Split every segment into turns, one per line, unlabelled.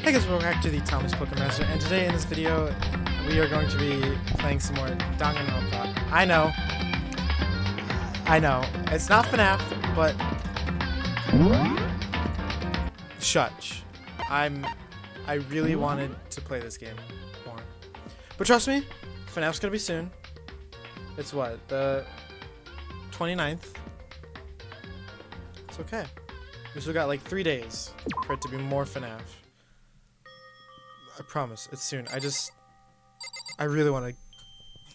Hey guys, welcome back to the Thomas Pokemaster, and today in this video, we are going to be playing some more Danganronpa. I know, it's not FNAF, but shush. I really wanted to play this game more, but trust me, FNAF's gonna be soon. It's what, the 29th? It's okay. We still got like 3 days for it to be more FNAF. I promise, it's soon. I really want to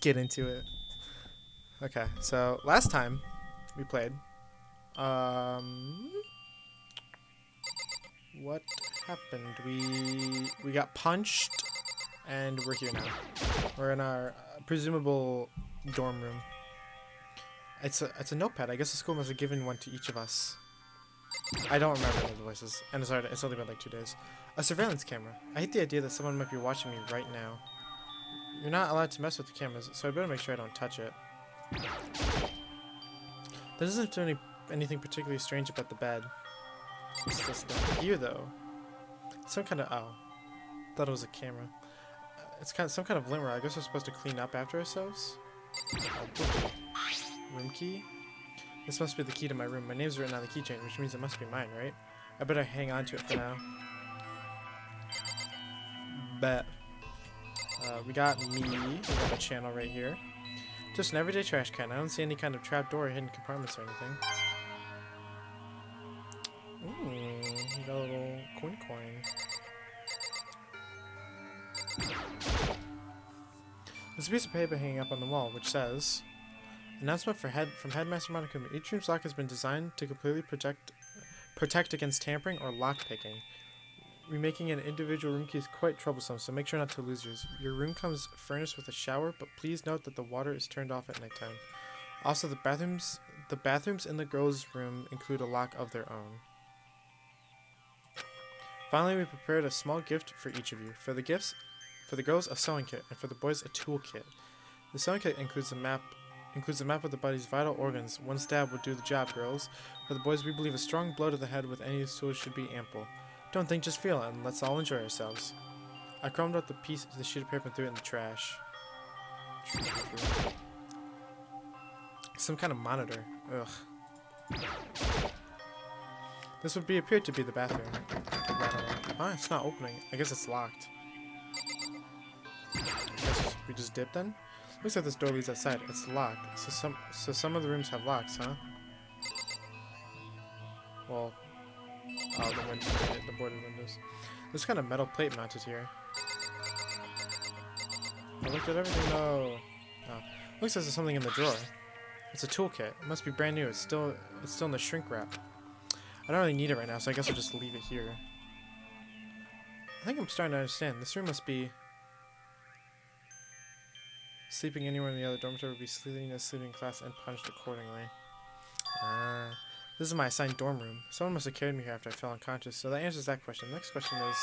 get into it. Okay, so last time we played, what happened? We got punched, and we're here now. We're in our presumable dorm room. It's a notepad. I guess the school must have given one to each of us. I don't remember any of the voices, and it's only been like 2 days. A surveillance camera. I hate the idea that someone might be watching me right now. You're not allowed to mess with the cameras, so I better make sure I don't touch it. There doesn't seem to be anything particularly strange about the bed. What's this thing here, though? Some kind of... oh. Thought it was a camera. It's some kind of lint. I guess we're supposed to clean up after ourselves? Oh, room key? This must be the key to my room. My name's written on the keychain, which means it must be mine, right? I better hang on to it for now. Bet. We got me. We got a channel right here. Just an everyday trash can. I don't see any kind of trap door or hidden compartments or anything. Ooh, we got a little coin. There's a piece of paper hanging up on the wall, which says... Announcement from Headmaster Monokuma. Each room's lock has been designed to completely protect against tampering or lockpicking. Remaking an individual room key is quite troublesome, so make sure not to lose yours. Your room comes furnished with a shower, but please note that the water is turned off at nighttime. Also, the bathrooms in the girls' room include a lock of their own. Finally, we prepared a small gift for each of you. For the girls, a sewing kit, and for the boys, a tool kit. The sewing kit includes a map of the body's vital organs. One stab would do the job, girls. For the boys, we believe a strong blow to the head with any of these tools should be ample. Don't think, just feel it, and let's all enjoy ourselves. I crumbed out the sheet of paper and threw it in the trash. Some kind of monitor. Ugh. This would appear to be the bathroom. Oh, it's not opening. I guess it's locked. I guess we just dipped then? Looks like this door leads outside. It's locked. So some of the rooms have locks, huh? Well, the boarded windows. There's kind of metal plate mounted here. I looked at everything though. Oh. Looks like there's something in the drawer. It's a toolkit. It must be brand new. It's still in the shrink wrap. I don't really need it right now, so I guess I'll just leave it here. I think I'm starting to understand. This room must be... Sleeping anywhere in the other dormitory would be sleeping in a sleeping class and punished accordingly. This is my assigned dorm room. Someone must have carried me here after I fell unconscious, so that answers that question. The next question is,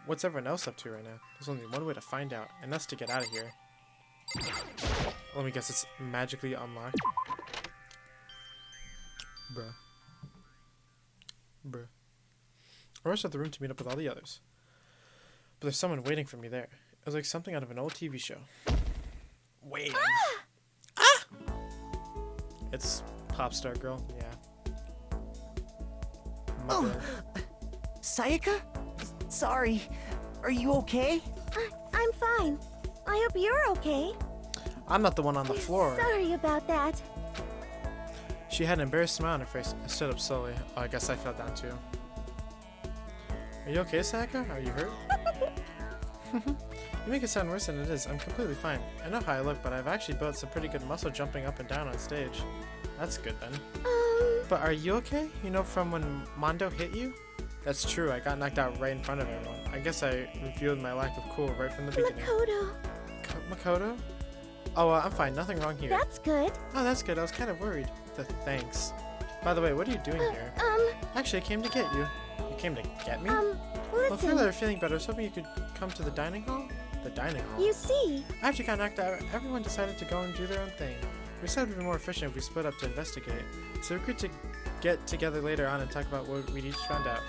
what's everyone else up to right now? There's only one way to find out, and that's to get out of here. Let me guess, it's magically unlocked. Bruh. I rushed out the room to meet up with all the others. But there's someone waiting for me there. It was like something out of an old TV show. Wait. Ah! It's Popstar Girl, yeah.
Sayaka? Sorry. Are you okay?
I'm fine. I hope you're okay.
I'm not the one on the floor.
Sorry about that.
She had an embarrassed smile on her face. I stood up slowly. Oh, I guess I fell down too. Are you okay, Sayaka? Are you hurt? You make it sound worse than it is. I'm completely fine. I know how I look, but I've actually built some pretty good muscle jumping up and down on stage. That's good then. But are you okay? You know from when Mondo hit you? That's true, I got knocked out right in front of everyone. I guess I revealed my lack of cool right from the beginning. Makoto? Oh, I'm fine. Nothing wrong here.
That's good.
Oh, that's good. I was kind of worried. Thanks. By the way, what are you doing here? Actually, I came to get you. You came to get me?
Listen.
Well, clearly you're feeling better. I was hoping you could come to the dining hall? The dining hall?
You see.
After you got knocked out, everyone decided to go and do their own thing. We decided it would be more efficient if we split up to investigate. So we agreed to get together later on and talk about what we'd each found out.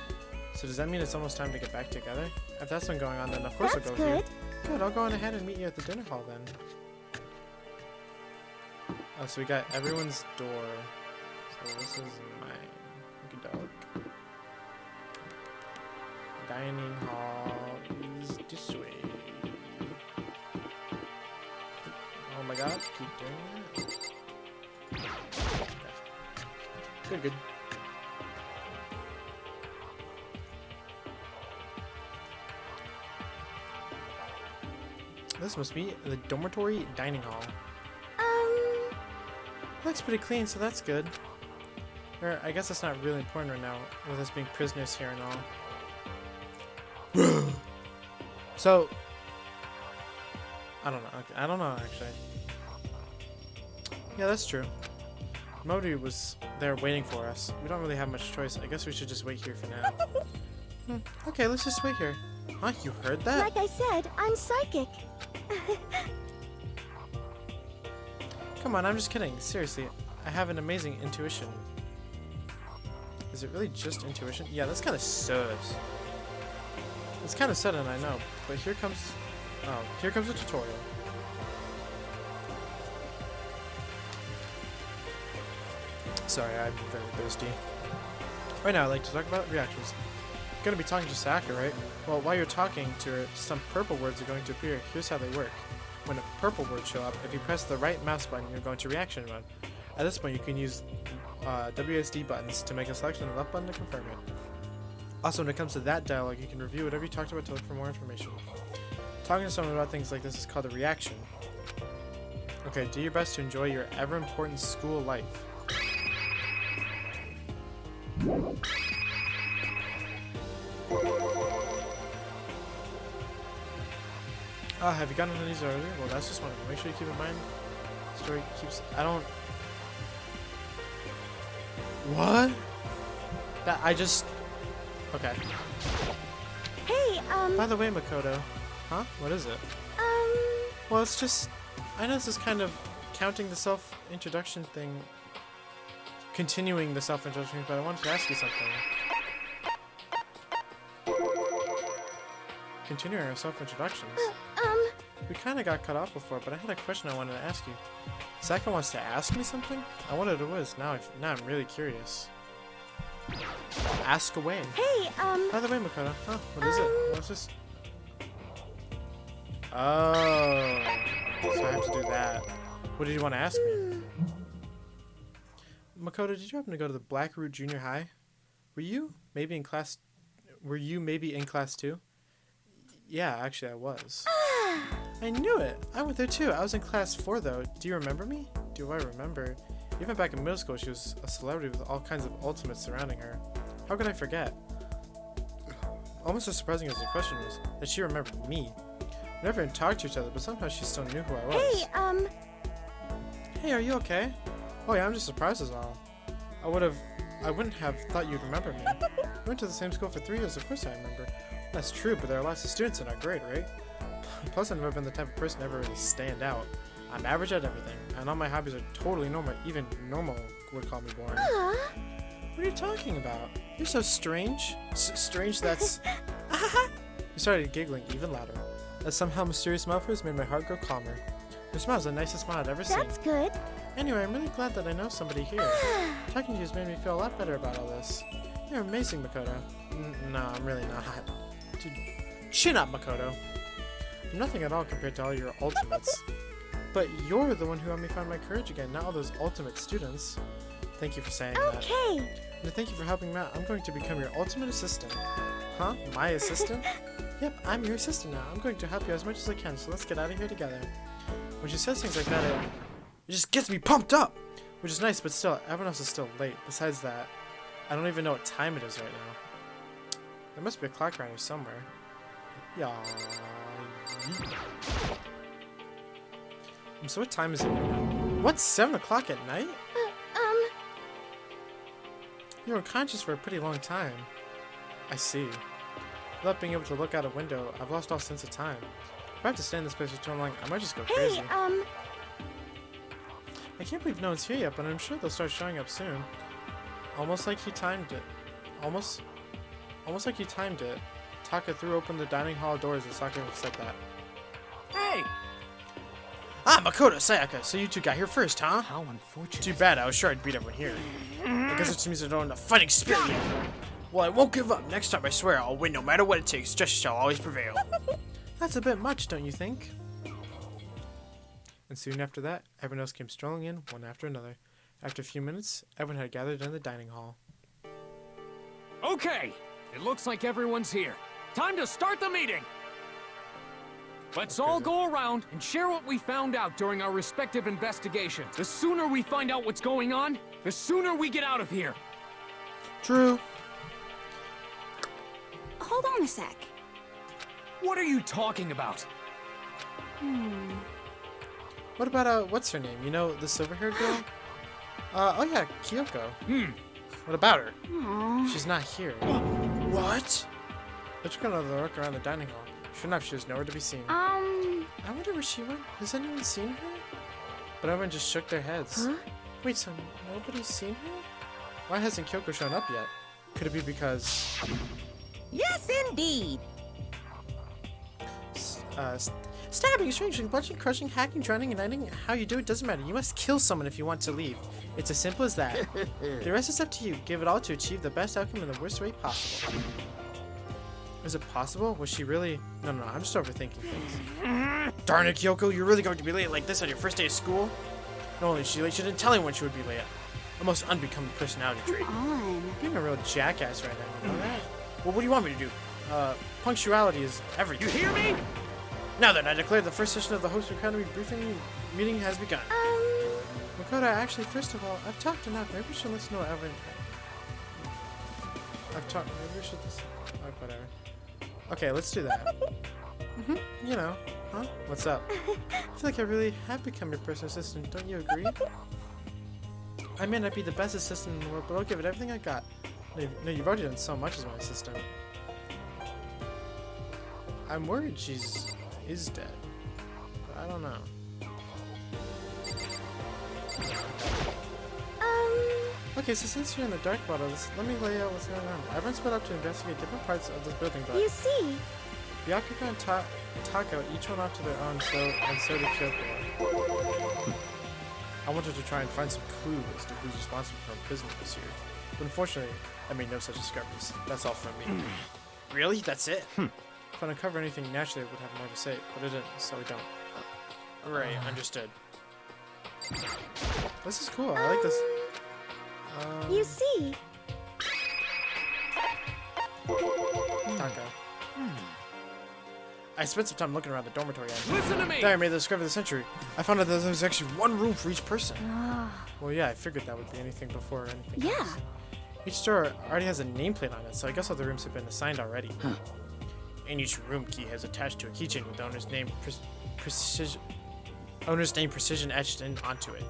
So does that mean it's almost time to get back together? If that's what's going on, then of course
That's
I'll go with
good.
you. Good, I'll go on ahead and meet you at the dinner hall then. Oh, so we got everyone's door. So this is mine. Good dog. Dining hall is this way. Oh my god, keep doing that. Okay. Good. This must be the dormitory dining hall. Looks pretty clean, so that's good. Or, I guess that's not really important right now, with us being prisoners here and all. So, I don't know. I don't know, actually. Yeah, that's true. Modi was there waiting for us. We don't really have much choice. I guess we should just wait here for now. Okay, let's just wait here. Huh? You heard that?
Like I said, I'm psychic.
Come on, I'm just kidding. Seriously, I have an amazing intuition. Is it really just intuition? Yeah, that's kind of sus. It's kind of sudden, I know, but here comes the tutorial. Sorry, I'm very thirsty. Right now, I'd like to talk about reactions. I'm gonna be talking to Sayaka, right? Well, while you're talking to her, some purple words are going to appear. Here's how they work. When a purple word show up, if you press the right mouse button, you're going to reaction mode. At this point, you can use WSD buttons to make a selection and the left button to confirm it. Also, when it comes to that dialogue, you can review whatever you talked about to look for more information. Talking to someone about things like this is called a reaction. Okay, do your best to enjoy your ever-important school life. Have you gotten on these earlier? Well, that's just one of them. Make sure you keep in mind. Story keeps. I don't. What? That I just. Okay.
Hey,
By the way, Makoto. Huh? What is it? Well, it's just. I know this is kind of counting the self-introduction thing. Continuing the self-introduction, but I wanted to ask you something. Continuing our self-introductions. We kind of got cut off before, but I had a question I wanted to ask you. Sayaka wants to ask me something? I wonder what it was. Now I'm really curious. Ask away.
hey,
By the way, Makoto. Huh? What is it? What's this? Oh. So I have to do that. What did you want to ask me? Makoto, did you happen to go to the Blackroot Junior High? Were you maybe in class too? Yeah, actually I was. I knew it! I went there too. I was in class 4 though. Do you remember me? Do I remember? Even back in middle school, she was a celebrity with all kinds of ultimates surrounding her. How could I forget? Almost as surprising as the question was, that she remembered me. We never even talked to each other, but somehow she still knew who I was.
hey,
Hey, are you okay? Oh yeah, I'm just surprised as all. I wouldn't have thought you'd remember me. We went to the same school for 3 years, of course I remember. That's true, but there are lots of students in our grade, right? Plus, I've never been the type of person to ever really stand out. I'm average at everything, and all my hobbies are totally normal. Even normal would call me boring.
aw,
What are you talking about? You're so strange. Strange that's... You started giggling even louder. That somehow mysterious smile of hers made my heart grow calmer. Your smile is the nicest smile I've ever seen.
that's good.
Anyway, I'm really glad that I know somebody here. Talking to you has made me feel a lot better about all this. You're amazing, Makoto. No, I'm really not. Dude, chin up, Makoto. I'm nothing at all compared to all your ultimates. But you're the one who helped me find my courage again, not all those ultimate students. Thank you for saying that.
Okay.
And thank you for helping me out. I'm going to become your ultimate assistant. Huh? My assistant? Yep, I'm your assistant now. I'm going to help you as much as I can, so let's get out of here together. When she says things like that, it just gets me pumped up! Which is nice, but still, everyone else is still late. Besides that, I don't even know what time it is right now. There must be a clock around here somewhere. Yeah. So what time is it right now? What? 7 o'clock at night? You were unconscious for a pretty long time. I see. Without being able to look out a window, I've lost all sense of time. If I have to stay in this place for too long, I might just go crazy.
Hey,
I can't believe no one's here yet, but I'm sure they'll start showing up soon. Almost like he timed it. Almost Almost like he timed it. Taka threw open the dining hall doors as Sakura said that.
Hey!
Ah, Makoto, Sayaka, so you two got here first, huh?
How unfortunate.
Too bad, I was sure I'd beat everyone here. I guess it just means I don't have enough fighting spirit yet. Well, I won't give up. Next time, I swear, I'll win no matter what it takes. Justice shall always prevail. That's a bit much, don't you think? And soon after that, everyone else came strolling in, one after another. After a few minutes, everyone had gathered in the dining hall.
Okay, it looks like everyone's here. Time to start the meeting. Let's all go around and share what we found out during our respective investigations. The sooner we find out what's going on, the sooner we get out of here.
True.
Hold on a sec.
What are you talking about?
What about, what's her name? You know, the silver-haired girl? Oh yeah, Kyoko. What about her?
Aww.
She's not here. What? I took another look around the dining hall. Sure enough, she was nowhere to be seen. I wonder where she went. Has anyone seen her? But everyone just shook their heads.
Huh?
Wait, so nobody's seen her? Why hasn't Kyoko shown up yet? Could it be because...
Yes, indeed.
Stabbing, strangling, punching, crushing, hacking, drowning, and ending. How you do it doesn't matter. You must kill someone if you want to leave. It's as simple as that. The rest is up to you. Give it all to achieve the best outcome in the worst way possible. Is it possible? Was she really... No, I'm just overthinking things. Darn it, Kyoko, you're really going to be late like this on your first day of school? Not only is she late, she didn't tell anyone she would be late. A most unbecoming personality trait.
On.
Being a real jackass right now, you know that? Well, what do you want me to do? Punctuality is everything.
You hear me?
Now then, I declare the first session of the Host Academy briefing meeting has begun. Makoto, actually, first of all, I've talked enough. Maybe we should listen to what everyone... Maybe we should listen... whatever. Okay, let's do that. You know. Huh? What's up? I feel like I really have become your personal assistant. Don't you agree? I may not be the best assistant in the world, but I'll give it everything I got. No, you've already done so much as my assistant. I'm worried is dead. But I don't know. Okay, so since you're in the dark bottle, let me lay out what's going on. Everyone split up to investigate different parts of this building, but
You see,
Byakuya and Taka each went off to their own, so did Kyoko. I wanted to try and find some clue as to who's responsible for imprisonment this year, but unfortunately, I made no such discoveries. That's all from me. Really? That's it? If I uncover anything, naturally I would have more to say, but I didn't, so we don't. Right, understood. This is cool. I like this.
you see.
Taka. I spent some time looking around the dormitory.
Listen to me!
There, I made the discovery of the century. I found out that there was actually one room for each person.
Ah,
Well, yeah, I figured that would be anything before anything
yeah.
else. Each store already has a nameplate on it, so I guess all the rooms have been assigned already. And each room key has attached to a keychain with the owner's name precision etched in onto it,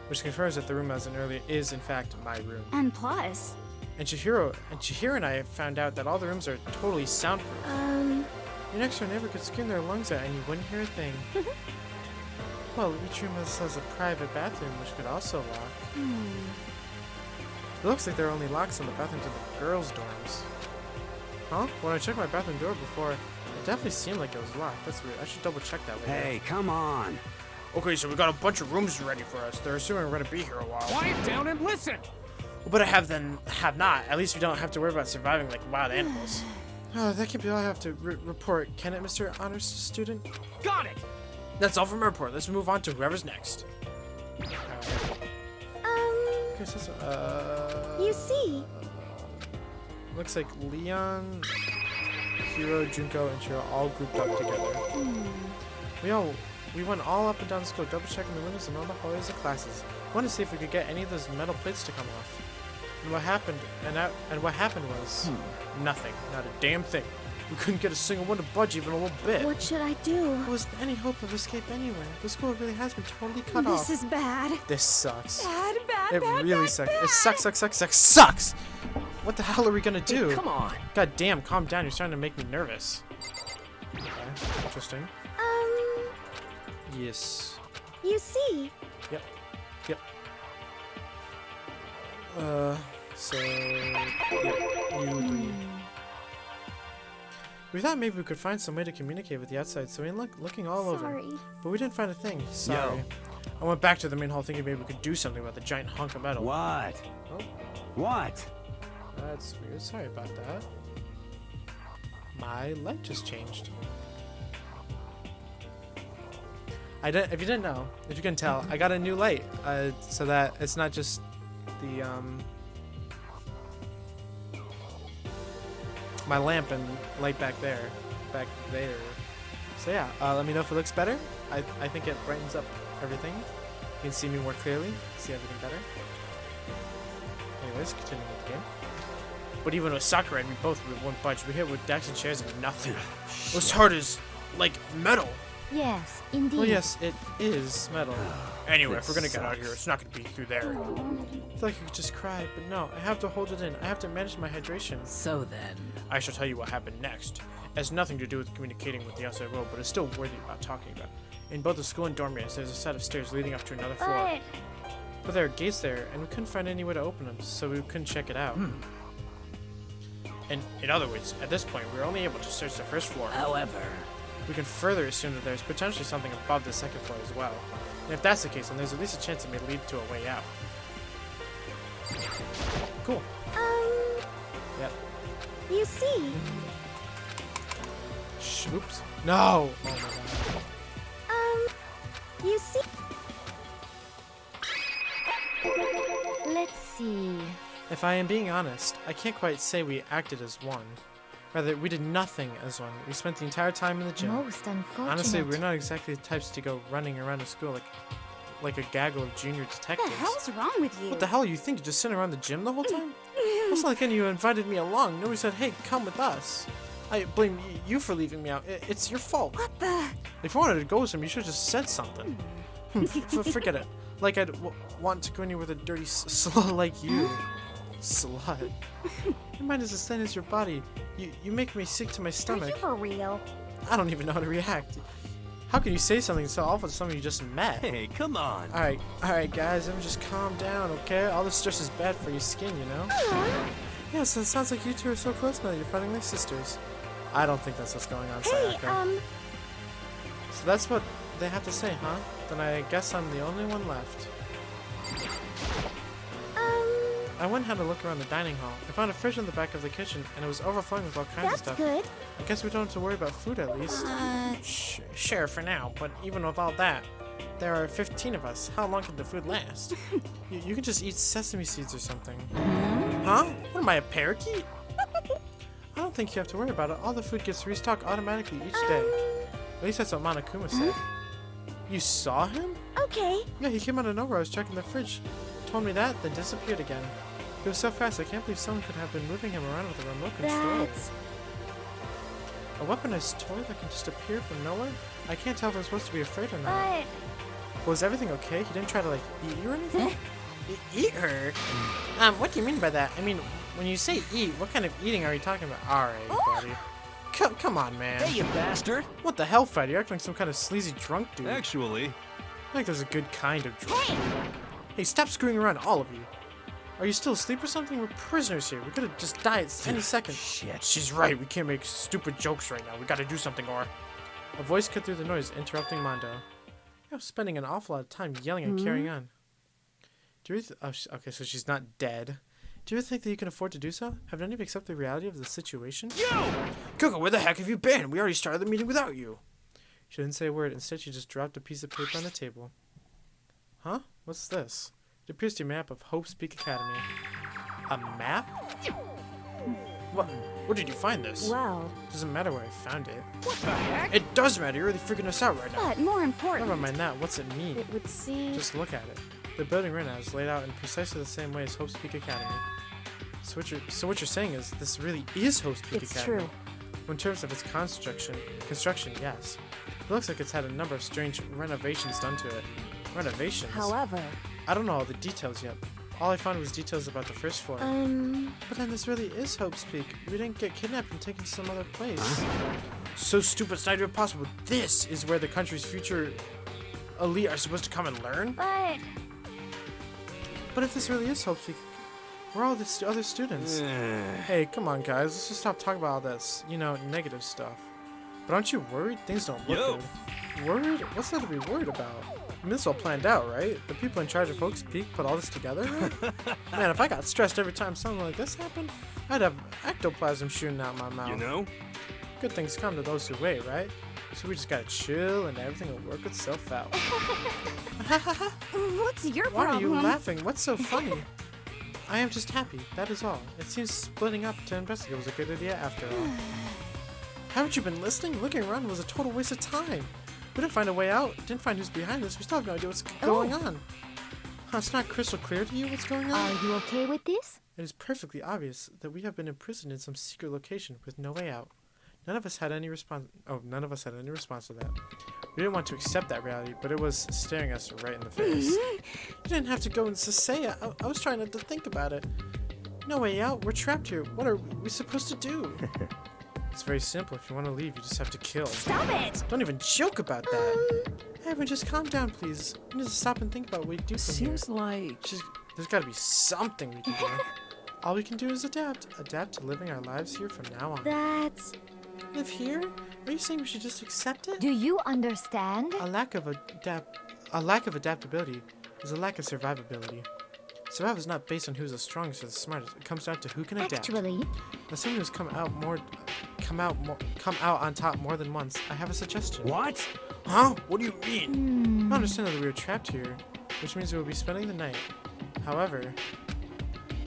which confirms that the room as an earlier is in fact my room.
And plus,
And Chihiro and I found out that all the rooms are totally soundproof. Your next door neighbor could scream their lungs out and you wouldn't hear a thing. Well, each room has a private bathroom which could also lock. It looks like there are only locks on the bathrooms in the girls' dorms. Huh? When I checked my bathroom door before, it definitely seemed like it was locked. That's weird. I should double check that later.
Hey, come on.
Okay, so we got a bunch of rooms ready for us. They're assuming we're gonna be here a while.
Quiet down and listen!
But I have not. At least we don't have to worry about surviving like wild animals. Oh, that can be all I have to report. Can it, Mr. Honors Student?
Got it!
That's all from my report. Let's move on to whoever's next. Okay, so,
you see.
looks like Leon, Hiro, Junko, and Shiro all grouped up together. We went all up and down the school, double checking the windows and all the hallways and classes. Wanted to see if we could get any of those metal plates to come off. And what happened? And what happened was nothing. Not a damn thing. We couldn't get a single one to budge even a little bit.
What should I do?
There wasn't any hope of escape anywhere. The school really has been totally cut off.
This is bad.
This sucks.
Bad, bad,
It
bad,
really
bad,
sucks.
bad.
It sucks. What the hell are we gonna do?
Hey, come on!
God damn, calm down. You're starting to make me nervous. Okay, interesting. Yes.
You see.
Yep. So, yep, you leave. We thought maybe we could find some way to communicate with the outside, so we went looking all over.
Sorry.
But we didn't find a thing. Sorry. I went back to the main hall thinking maybe we could do something about the giant hunk of metal.
What?
Oh,
What?
that's weird. Sorry about that. My light just changed. If you didn't know, if you can tell, I got a new light, so that it's not just the my lamp and light back there. So yeah, let me know if it looks better. I think it brightens up everything. You can see me more clearly, see everything better. Anyways, continuing with the game. But even with Sakurai, we both with one punch. We hit with decks and chairs and nothing. It was hard as, like, metal.
Yes, indeed.
Well, yes, it is metal. Anyway, if we're gonna get out of here, it's not gonna be through there. I feel like I could just cry, but no, I have to hold it in. I have to manage my hydration.
So then,
I shall tell you what happened next. It has nothing to do with communicating with the outside world, but it's still worthy about talking about. In both the school and dorm areas, there's a set of stairs leading up to another floor. But there are gates there, and we couldn't find any way to open them, so we couldn't check it out. And in other words, at this point, we were only able to search the first floor.
however,
We can further assume that there's potentially something above the second floor as well. And if that's the case, then there's at least a chance it may lead to a way out. Cool. Yep.
You see,
Oops. No! Oh my god.
you see. Let's see.
If I am being honest, I can't quite say we acted as one. Rather, we did nothing as one. We spent the entire time in the gym.
Most unfortunate.
Honestly, we're not exactly the types to go running around the school like a gaggle of junior
What
detectives.
the hell's wrong with you?
What the hell are you thinking? Just sitting around the gym the whole time? It's not like any of you invited me along. Nobody said, hey, come with us. I blame you for leaving me out. It's your fault.
What the?
If you wanted to go with him, you should have just said something. Forget it. Like I'd want to go anywhere with a dirty slut like you. Slut. Your mind is as thin as your body. You make me sick to my
Are
stomach.
you for real?
I don't even know how to react. How can you say something so awful to someone you just met?
Hey, come on.
Alright, guys, let me just calm down, okay? All this stress is bad for your skin, you know? Yeah, so it sounds like you two are so close now. You're fighting like sisters. I don't think that's what's going on,
Hey,
Sayaka. So that's what they have to say, huh? Then I guess I'm the only one left. I went and had a look around the dining hall. I found a fridge in the back of the kitchen, and it was overflowing with all kinds of
That's
stuff.
good.
I guess we don't have to worry about food at least. Sure, for now, but even with all that, there are 15 of us. How long can the food last? You can just eat sesame seeds or something. Huh? What am I, a parakeet? I don't think you have to worry about it. All the food gets restocked automatically each day. At least that's what Monokuma said. You saw him?
Okay.
Yeah, he came out of nowhere. I was checking the fridge. Told me that, then disappeared again. He was so fast, I can't believe someone could have been moving him around with a remote control.
That's...
A weaponized toy that can just appear from nowhere? I can't tell if I'm supposed to be afraid or not.
But...
Was everything okay? He didn't try to, like, eat you or anything? Eat her? What do you mean by that? I mean, when you say eat, what kind of eating are you talking about? Alright, buddy. Come on, man.
Hey, you bastard.
What the hell, Fred? You're acting like some kind of sleazy drunk dude.
Actually,
I think there's a good kind of drunk dude. Hey, stop screwing around, all of you. Are you still asleep or something? We're prisoners here. We could have just died any second.
shit.
She's right. We can't make stupid jokes right now. We gotta do something, or... A voice cut through the noise, interrupting Mondo. You're spending an awful lot of time yelling and carrying on. Do you okay, so she's not dead. Do you think that you can afford to do so? Have any of you accepted the reality of the situation? Coco, where the heck have you been? We already started the meeting without you. She didn't say a word. Instead, she just dropped a piece of paper on the table. Huh? What's this? It appears to be a map of Hope's Peak Academy. A map? What? Where did you find this?
Well,
Doesn't matter where I found it.
What the heck?
It does matter. You're really freaking us out right now.
but more important,
Never mind that. What's it mean?
it would seem...
Just look at it. The building right now is laid out in precisely the same way as Hope's Peak Academy. So what you're saying is this really is Hope's Peak
It's
Academy.
true.
Well, in terms of its construction, yes. It looks like it's had a number of strange renovations done to it. Renovations?
However,
I don't know all the details yet. All I found was details about the first floor. But then this really is Hope's Peak. We didn't get kidnapped and taken to some other place. So stupid, it's not even possible. This is where the country's future elite are supposed to come and learn?
but...
But if this really is Hope's Peak, Where are all the other students? Hey, come on, guys. Let's just stop talking about all this, negative stuff. But aren't you worried? Things don't look good. Worried? What's there to be worried about? I mean, this is all planned out, right? The people in charge of Hoax Peak put all this together, right? Man, if I got stressed every time something like this happened, I'd have ectoplasm shooting out my mouth.
You know?
Good things come to those who wait, right? So we just gotta chill and everything will work itself out.
What's your
Why are
problem?
you laughing? What's so funny? I am just happy, that is all. It seems splitting up to investigate was a good idea after all. Haven't you been listening? Looking around was a total waste of time. We didn't find a way out, didn't find who's behind us, we still have no idea what's going on. Huh, it's not crystal clear to you what's going on?
Are you okay with this?
It is perfectly obvious that we have been imprisoned in some secret location with no way out. None of us had any response to that. We didn't want to accept that reality, but it was staring us right in the face. You didn't have to go and say it. I was trying not to think about it. No way out. We're trapped here. What are we supposed to do? It's very simple. If you want to leave, you just have to kill.
Stop it!
Don't even joke about that. Hey, everyone, just calm down, please. We need to stop and think about what we do from here.
Seems like...
There's got to be something we can do. All we can do is adapt. Adapt to living our lives here from now on.
That's...
Live here? Are you saying we should just accept it?
Do you understand?
A lack of adaptability is a lack of survivability. Survival is not based on who's the strongest or the smartest. It comes down to who can adapt.
Actually,
As someone who's come out on top more than once, I have a suggestion.
What?
Huh? What do you mean? I understand that we were trapped here, which means we will be spending the night. However,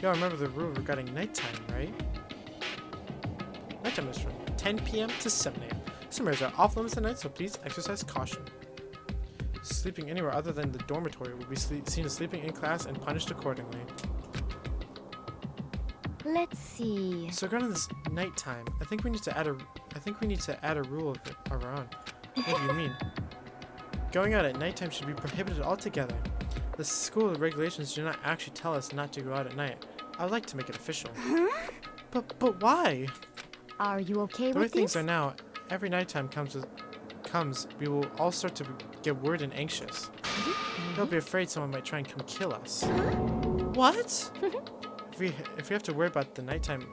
y'all remember the rule regarding nighttime, right? Nighttime is from 10 p.m. to 7 a.m. Some areas are off limits at night, so please exercise caution. Sleeping anywhere other than the dormitory will be seen as sleeping in class and punished accordingly.
let's see.
So regarding this nighttime, I think we need to add a rule of our own. What do you mean? Going out at nighttime should be prohibited altogether. The school regulations do not actually tell us not to go out at night. I would like to make it official. But why?
Are you okay
The way
with
things
this?
are now, every nighttime comes, we will all start to get worried and anxious. We'll be afraid someone might try and come kill us. What? if we have to worry about the nighttime,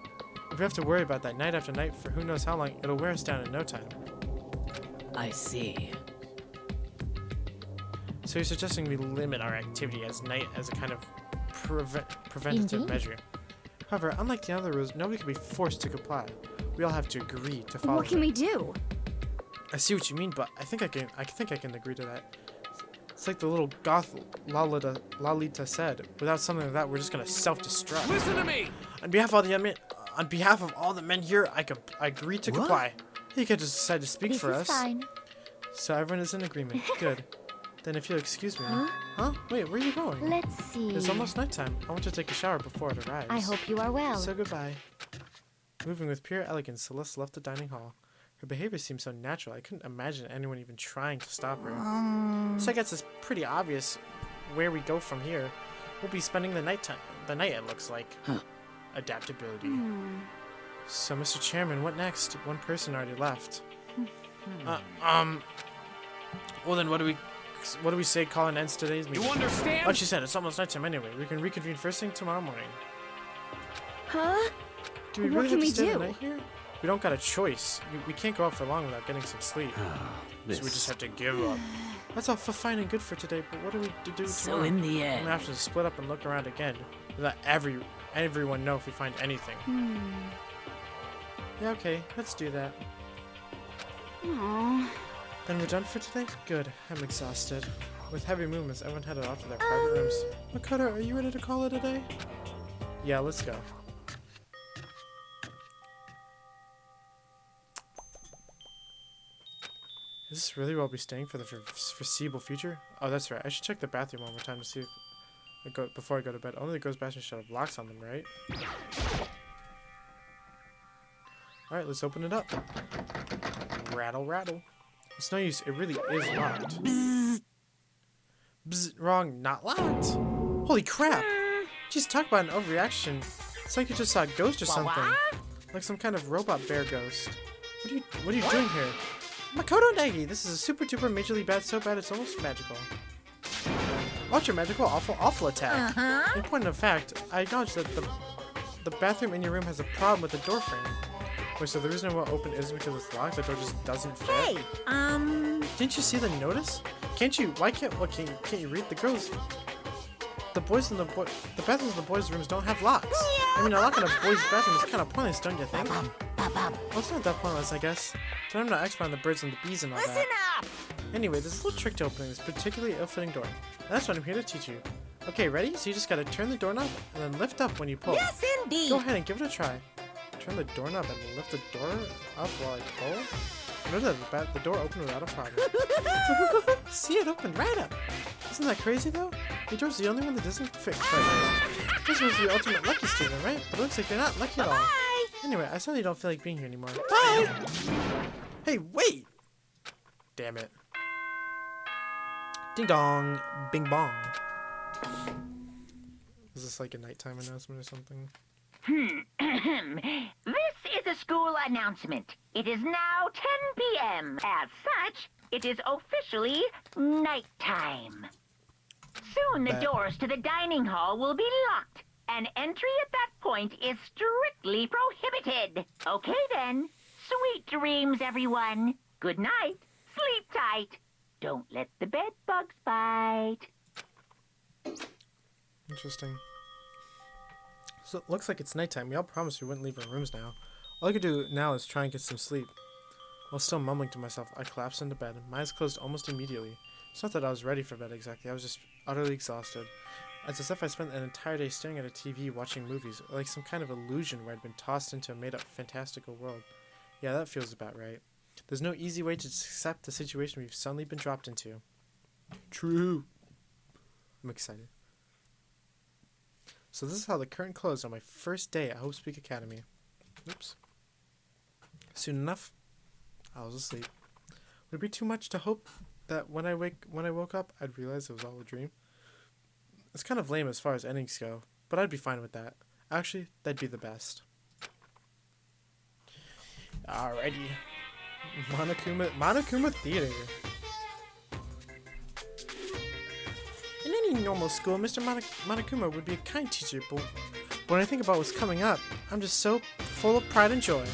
if we have to worry about that night after night for who knows how long, it'll wear us down in no time.
I see.
So you're suggesting we limit our activity as night as a kind of preventative
Indeed.
measure. However, unlike the other rules, nobody can be forced to comply. We all have to agree to follow
What can
them.
we do?
I see what you mean, but I think I can agree to that. It's like the little goth Lalita said. Without something like that, we're just gonna self-destruct.
Listen to me!
On behalf of all the men here, I agree to comply. You can't just decide to speak
This
for
is
us.
fine.
So everyone is in agreement. Good. Then if you'll excuse me. Huh? Wait, where are you going?
Let's see.
It's almost nighttime. I want to take a shower before it arrives.
I hope you are well.
So goodbye. Moving with pure elegance, Celeste left the dining hall. Her behavior seemed so natural, I couldn't imagine anyone even trying to stop her. So I guess it's pretty obvious where we go from here. We'll be spending the night, it looks like. Adaptability. So, Mr. Chairman, what next? One person already left. Well then, what do we say calling ends today's meeting?
You understand?
Like she said, it's almost nighttime anyway. We can reconvene first thing tomorrow morning.
Huh?
Do we
What
really
can
have to
we
stay the
do?
night here? We don't got a choice. We can't go out for long without getting some sleep. So we just have to give up. That's all fine and good for today, but what do we do
So
tomorrow?
in the
We're gonna
end,
have to split up and look around again. Let everyone know if we find anything. Yeah, okay, let's do that.
Aww.
Then we're done for today? Good, I'm exhausted. With heavy movements, everyone headed off to their private rooms. Makoto, are you ready to call it a day? Yeah, let's go. Is this really where I'll be staying for the foreseeable future? Oh, that's right. I should check the bathroom one more time to see if before I go to bed. Only the girls' bathroom should have locks on them, right? Alright, let's open it up. Rattle, rattle. It's no use. It really is locked. Bzz, wrong. Not locked. Holy crap. Jeez, talk about an overreaction. It's like you just saw a ghost or something. Like some kind of robot bear ghost. What are you doing here? Makoto Nagi, this is a super duper majorly bad, so bad it's almost magical. Watch your magical awful attack.
Uh-huh.
In point of fact, I acknowledge that the bathroom in your room has a problem with the door frame. Wait, so the reason it won't open isn't because it's locked? The door just doesn't fit?
Hey,
Didn't you see the notice? Can't you, why can't, what, can't you read the girls? The bathrooms in the boys' rooms don't have locks. I mean, a lock in a boys' bathroom is kind of pointless, don't you think? Well, it's not that pointless, I guess. But I'm not expert on the birds and the bees and all
listen
that.
up.
Anyway, there's a little trick to opening this particularly ill-fitting door. And that's what I'm here to teach you. Okay, ready? So you just gotta turn the doorknob and then lift up when you pull.
Yes, indeed.
Go ahead and give it a try. Turn the doorknob and lift the door up while I pull. Notice that the door opened without a problem. See, it opened right up. Isn't that crazy though? Your door's the only one that doesn't fit right. This was the ultimate lucky student, right? But it looks like you're not lucky at all.
Bye.
Anyway, I suddenly don't feel like being here anymore. Bye! Hey, wait! Damn it. Ding dong, bing bong. Is this like a nighttime announcement or something?
This is a school announcement. It is now 10 p.m. As such, it is officially nighttime. Soon the
Bet.
doors to the dining hall will be locked, and entry at that point is strictly prohibited. Okay then. Sweet dreams, everyone. Good night. Sleep tight. Don't let the bed bugs bite.
Interesting. So it looks like it's nighttime. We all promised we wouldn't leave our rooms now. All I could do now is try and get some sleep. While still mumbling to myself, I collapsed into bed. My eyes closed almost immediately. It's not that I was ready for bed exactly. I was just utterly exhausted. It's as if I spent an entire day staring at a TV watching movies, or like some kind of illusion where I'd been tossed into a made-up fantastical world. Yeah, that feels about right. There's no easy way to accept the situation we've suddenly been dropped into. True. I'm excited. So this is how the curtain closed on my first day at Hope Speak Academy. Oops. Soon enough, I was asleep. Would it be too much to hope that when I woke up, I'd realize it was all a dream? It's kind of lame as far as endings go, but I'd be fine with that. Actually, that'd be the best. Alrighty. Monokuma Theater. In any normal school, Mr. Monokuma would be a kind teacher, but when I think about what's coming up, I'm just so full of pride and joy.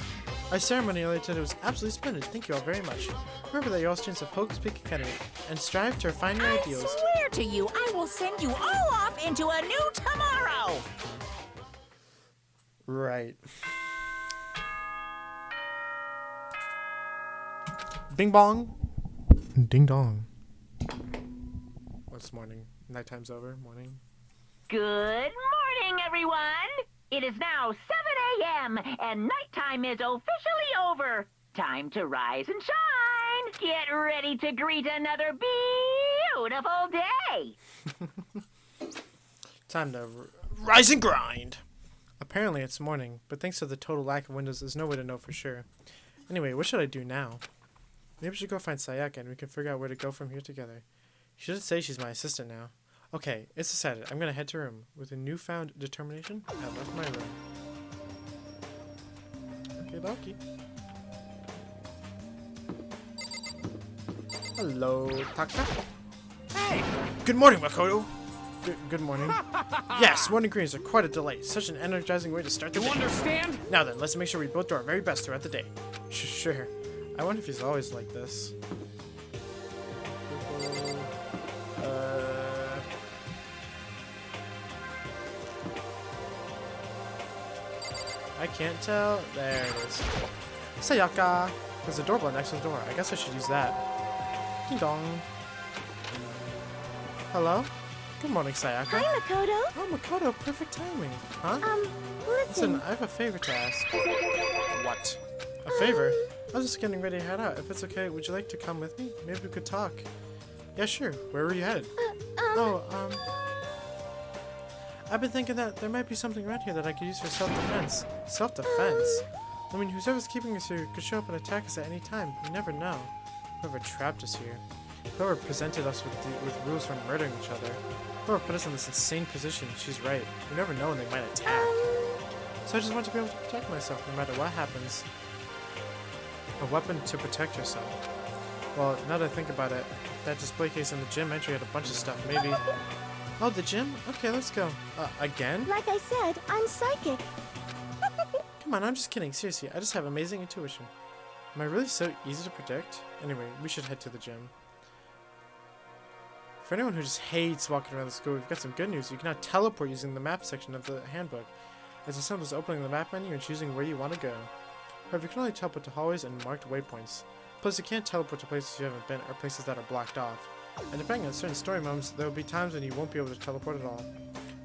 Our ceremony earlier today was absolutely splendid. Thank you all very much. Remember that you're all students of Hope Speak Academy, and strive to refine your ideals.
I swear to you, I will send you all off into a new tomorrow.
Right. Bing bong. Ding dong. What's morning? Nighttime's over. Morning.
Good morning, everyone. It is now 7 a.m. and nighttime is officially over. Time to rise and shine. Get ready to greet another beautiful day.
Time to rise and grind. Apparently it's morning, but thanks to the total lack of windows, there's no way to know for sure. Anyway, what should I do now? Maybe I should go find Sayaka and we can figure out where to go from here together. She should say she's my assistant now. Okay, it's decided. I'm gonna head to her room. With a newfound determination, I left my room. Okay, dokie. Hello, Taka.
Hey!
Good morning, Makoto. Good morning. Yes, morning greens are quite a delight. Such an energizing way to start the
You
day.
understand?
Now then, let's make sure we both do our very best throughout the day. Sure. I wonder if he's always like this. I can't tell. There it is. Sayaka! There's a doorbell next to the door. I guess I should use that. Ding dong. Hello? Good morning, Sayaka.
Hi, Makoto.
Oh, Makoto, perfect timing. Huh?
Listen.
Listen, I have a favor to ask. What? A favor? I was just getting ready to head out. If it's okay, would you like to come with me? Maybe we could talk. Yeah, sure. Where were you headed? I've been thinking that there might be something around here that I could use for self-defense. Self-defense? I mean, whoever's keeping us here could show up and attack us at any time. You never know. Whoever trapped us here. Whoever presented us with rules for murdering each other. Whoever put us in this insane position, she's right. You never know when they might attack. So I just want to be able to protect myself no matter what happens. A weapon to protect yourself. Well, now that I think about it, that display case in the gym entry had a bunch of stuff. Maybe Oh, the gym? Okay, let's go. Again?
Like I said, I'm psychic.
Come on, I'm just kidding. Seriously, I just have amazing intuition. Am I really so easy to predict? Anyway, we should head to the gym. For anyone who just hates walking around the school, we've got some good news. You can now teleport using the map section of the handbook. It's as simple as opening the map menu and choosing where you want to go. However, you can only teleport to hallways and marked waypoints. Plus, you can't teleport to places you haven't been or places that are blocked off. And depending on certain story moments, there will be times when you won't be able to teleport at all.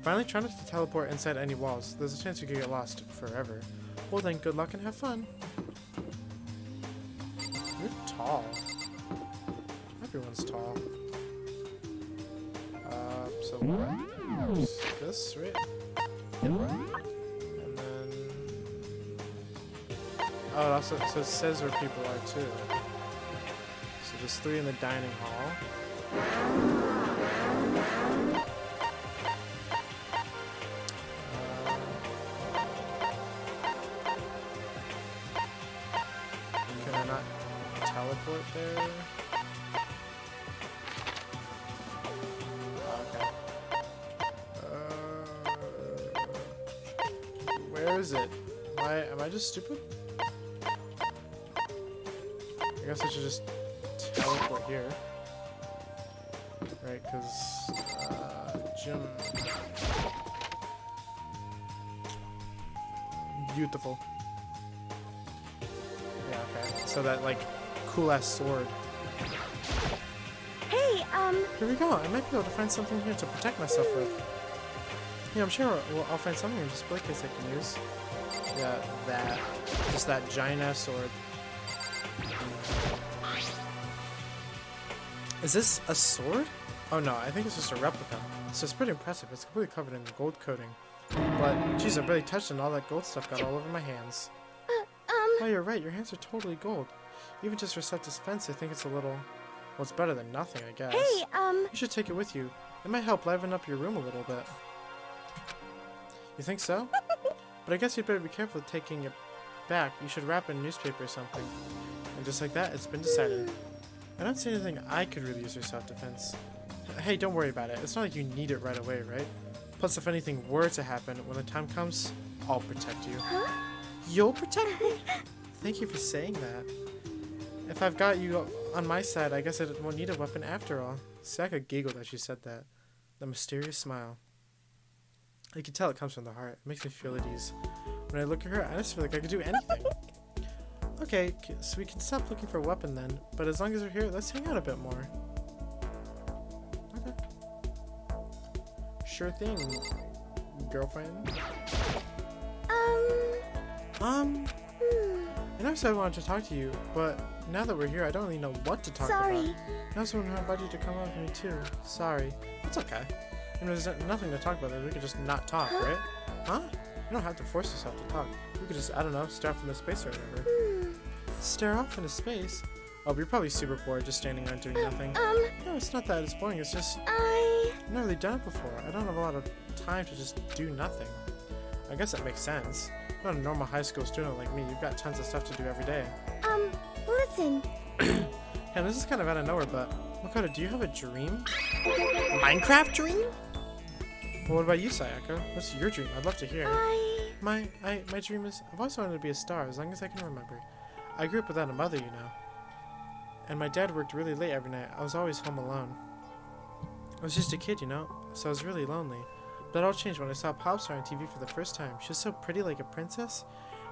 Finally, try not to teleport inside any walls. There's a chance you could get lost forever. Well then, good luck and have fun. You're tall. Everyone's tall. So this, right? And then... Oh, it also so it says where people are too. So there's 3 in the dining hall. Can I not teleport there? Where is it? Am I just stupid? I guess I should just teleport here. Right, because, gym. Beautiful. Yeah, okay. So that, like, cool-ass sword.
Hey,
Here we go. I might be able to find something here to protect myself with. Yeah, I'm sure I'll find something in display case I can use. Yeah, just that giant-ass sword. Is this a sword? Oh no, I think it's just a replica. So it's pretty impressive. It's completely covered in gold coating. But, geez, I barely touched it and all that gold stuff got all over my hands. Oh, you're right. Your hands are totally gold. Even just for self-defense, I think it's a little... Well, it's better than nothing, I guess.
hey,
You should take it with you. It might help liven up your room a little bit. You think so? But I guess you'd better be careful of taking it back. You should wrap it in a newspaper or something. And just like that, it's been decided. I don't see anything I could really use for self-defense. Hey, don't worry about it. It's not like you need it right away, right? Plus, if anything were to happen, when the time comes, I'll protect you.
Huh?
You'll protect me? Thank you for saying that. If I've got you on my side, I guess I won't need a weapon after all. Sayaka giggled as she said that. The mysterious smile. You can tell it comes from the heart. It makes me feel at ease. When I look at her, I just feel like I could do anything. Okay, so we can stop looking for a weapon then. But as long as we're here, let's hang out a bit more. Okay. Sure thing, girlfriend. I never said I wanted to talk to you, but now that we're here, I don't really know what to talk about.
Sorry.
I also invited you to come out with me too. Sorry. It's okay. I mean, there's nothing to talk about. We could just not talk, right? Huh? You don't have to force yourself to talk. You could just, I don't know, stare off into space or whatever. Stare off into space? Oh, you're probably super bored just standing around doing nothing. No, it's not that it's boring. It's just, I've never really done it before. I don't have a lot of time to just do nothing. I guess that makes sense. You're not a normal high school student like me. You've got tons of stuff to do every day.
Listen.
Yeah, this is kind of out of nowhere, but Makoto, do you have a dream? Minecraft dream? Well, what about you, Sayaka? What's your dream? I'd love to hear. My dream is, I've always wanted to be a star as long as I can remember. I grew up without a mother, you know. And my dad worked really late every night. I was always home alone. I was just a kid, you know, so I was really lonely. But it all changed when I saw Popstar on TV for the first time. She was so pretty, like a princess.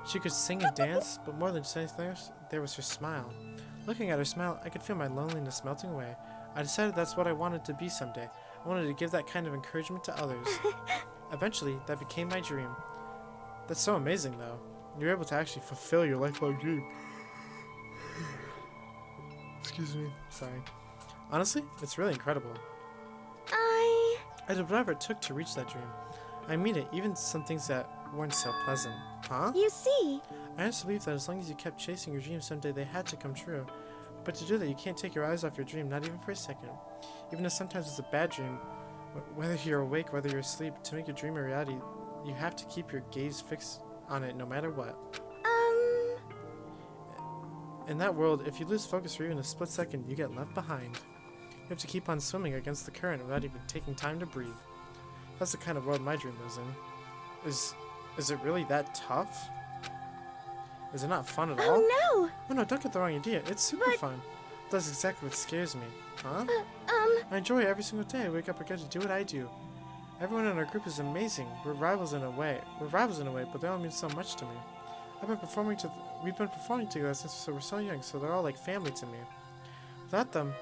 She could sing and dance, but more than just anything else, there was her smile. Looking at her smile, I could feel my loneliness melting away. I decided that's what I wanted to be someday. I wanted to give that kind of encouragement to others. Eventually, that became my dream. That's so amazing, though. You're able to actually fulfill your lifelong dream. Excuse me. Sorry. Honestly, it's really incredible. I did whatever it took to reach that dream. I mean it, even some things that weren't so pleasant. Huh?
You see.
I honestly believe that as long as you kept chasing your dreams, someday they had to come true. But to do that, you can't take your eyes off your dream, not even for a second. Even if sometimes it's a bad dream, whether you're awake, whether you're asleep, to make your dream a reality, you have to keep your gaze fixed on it no matter what. In that world, if you lose focus for even a split second, you get left behind. You have to keep on swimming against the current without even taking time to breathe. That's the kind of world my dream lives in. Is it really that tough? Is it not fun at all?
Oh no!
Oh no, don't get the wrong idea. It's super
But-
fun. That's exactly what scares me. Huh? I enjoy it every single day. I wake up and get to do what I do. Everyone in our group is amazing. We're rivals in a way. But they all mean so much to me. We've been performing together since we're so young, so they're all like family to me. Without them,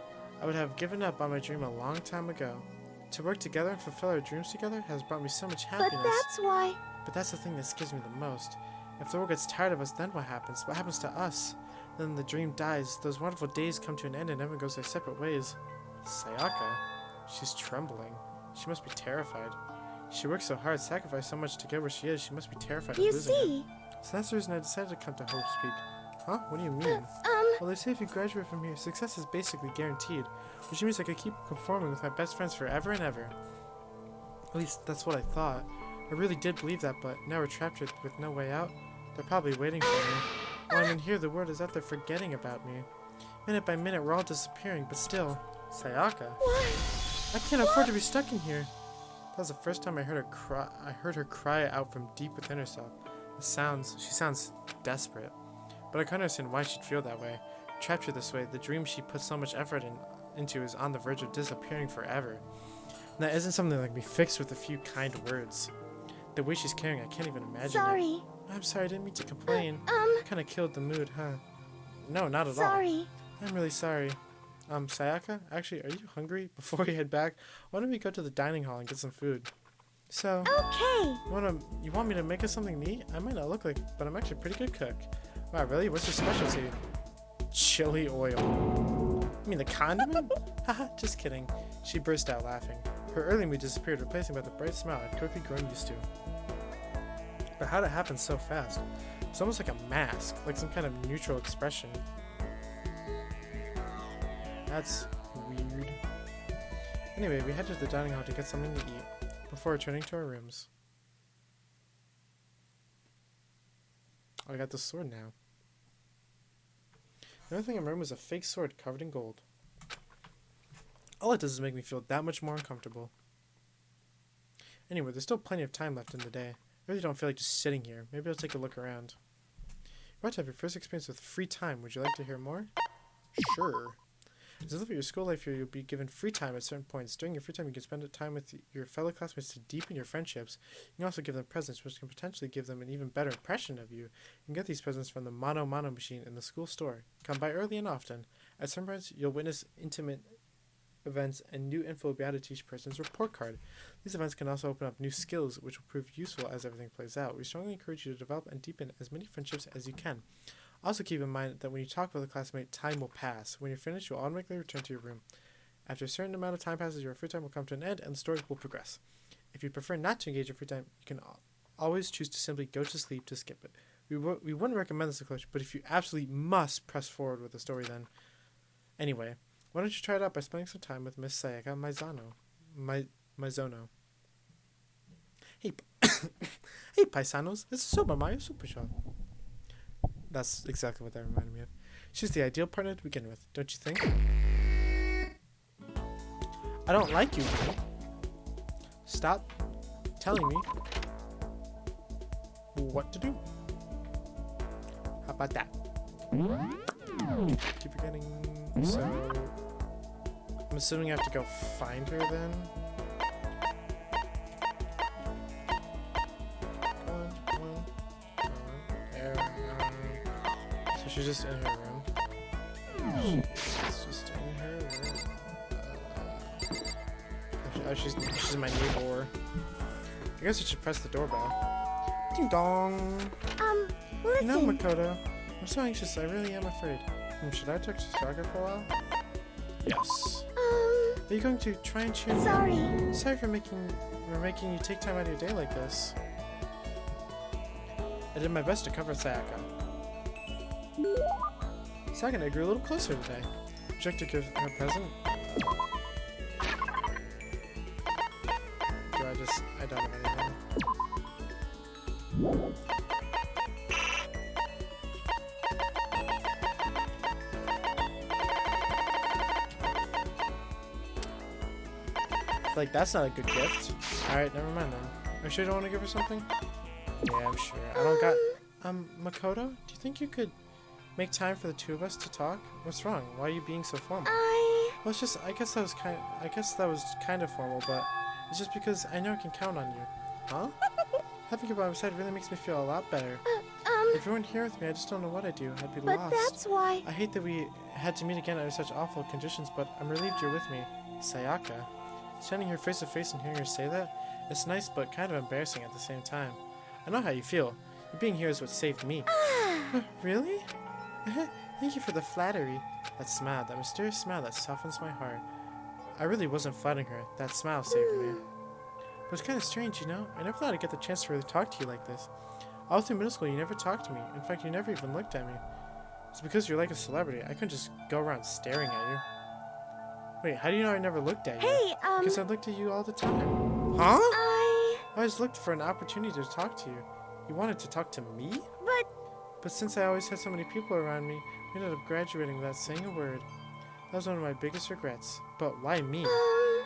I would have given up on my dream a long time ago. To work together and fulfill our dreams together has brought me so much happiness.
But that's why.
But that's the thing that scares me the most. If the world gets tired of us, then what happens? What happens to us? Then the dream dies. Those wonderful days come to an end and everyone goes their separate ways. Sayaka? She's trembling. She must be terrified. She worked so hard, sacrificed so much to get where she is. She must be terrified of
You
losing
see,
it. So that's the reason I decided to come to Hope's Peak. Huh? What do you mean? Well, they say if you graduate from here, success is basically guaranteed, which means I could keep conforming with my best friends forever and ever. At least that's what I thought. I really did believe that, but now we're trapped here with no way out. They're probably waiting for me. While I'm in here, the world is out there forgetting about me. Minute by minute, we're all disappearing, but still. Sayaka? I can't afford to be stuck in here. That was the first time I heard her cry out from deep within herself. She sounds desperate. But I can understand why she'd feel that way. Trapped here this way, the dream she put so much effort into is on the verge of disappearing forever. And that isn't something that can be fixed with a few kind words. The way she's carrying, I can't even imagine
sorry.
it. I'm sorry, I didn't mean to complain. Kinda killed the mood, huh? No, not at all.
Sorry.
I'm really sorry. Sayaka, actually, are you hungry? Before we head back, why don't we go to the dining hall and get some food? So,
Okay.
you want me to make us something neat? I might not look like, but I'm actually a pretty good cook. Wow, really? What's your specialty? Chili oil. You mean the condiment? Haha, just kidding. She burst out laughing. Her early mood disappeared, replacing by the bright smile I'd quickly grown used to. But how'd it happen so fast? It's almost like a mask, like some kind of neutral expression. That's weird. Anyway, we head to the dining hall to get something to eat, before returning to our rooms. Oh, I got this sword now. The only thing in my room is a fake sword covered in gold. All it does is make me feel that much more uncomfortable. Anyway, there's still plenty of time left in the day. I really don't feel like just sitting here. Maybe I'll take a look around. You're about to have your first experience with free time. Would you like to hear more? Sure. As you live your school life here, you'll be given free time at certain points. During your free time, you can spend time with your fellow classmates to deepen your friendships. You can also give them presents, which can potentially give them an even better impression of you. You can get these presents from the Mono machine in the school store. Come by early and often. At some points, you'll witness intimate events and new info will be added to each person's report card. These events can also open up new skills, which will prove useful as everything plays out. We strongly encourage you to develop and deepen as many friendships as you can. Also keep in mind that when you talk with a classmate, time will pass. When you're finished, you'll automatically return to your room. After a certain amount of time passes, your free time will come to an end and the story will progress. If you prefer not to engage in free time, you can always choose to simply go to sleep to skip it. We wouldn't recommend this approach, but if you absolutely must press forward with the story then. Anyway, why don't you try it out by spending some time with Miss Sayaka Maizono. Hey, hey paisanos, it's Super Mario Super Shot. That's exactly what that reminded me of. She's the ideal partner to begin with, don't you think? I don't like you, Jimmy. Stop telling me what to do. How about that? Keep forgetting. So, I'm assuming I have to go find her then. So she's just in her room. She's just in her room. Oh, she's my neighbor. I guess I should press the doorbell. Ding dong.
Listen.
No, Makoto. I'm so anxious. I really am afraid. Should I talk to Saga for a while? Yes. Are you going to try and cheer me up?
Sorry.
Sorry for making you take time out of your day like this. I did my best to comfort Sayaka. Sayaka and I grew a little closer today. Would you like to give her a present? I don't have anything. like, that's not a good gift. Alright, never mind then. Are you sure you don't want to give her something? Yeah, I'm sure. I don't got... Makoto? Do you think you could make time for the two of us to talk? What's wrong? Why are you being so formal? Well, it's just... I guess that was kind of formal, but... It's just because I know I can count on you. Huh? Having you by my side really makes me feel a lot better. If you weren't here with me, I just don't know what I'd do. I'd be lost.
But that's why...
I hate that we had to meet again under such awful conditions, but I'm relieved you're with me. Sayaka. Standing here face to face and hearing her say that, it's nice but kind of embarrassing at the same time. I know how you feel. Your being here is what saved me. Really? Thank you for the flattery. That smile, that mysterious smile that softens my heart. I really wasn't flattering her. That smile saved me. But it's kind of strange, you know? I never thought I'd get the chance to really talk to you like this. All through middle school, you never talked to me. In fact, you never even looked at me. It's because you're like a celebrity. I couldn't just go around staring at you. Wait, how do you know I never looked at you?
Hey,
Because I looked at you all the time. Huh? I always looked for an opportunity to talk to you. You wanted to talk to me? But since I always had so many people around me, we ended up graduating without saying a word. That was one of my biggest regrets. But why me? Do you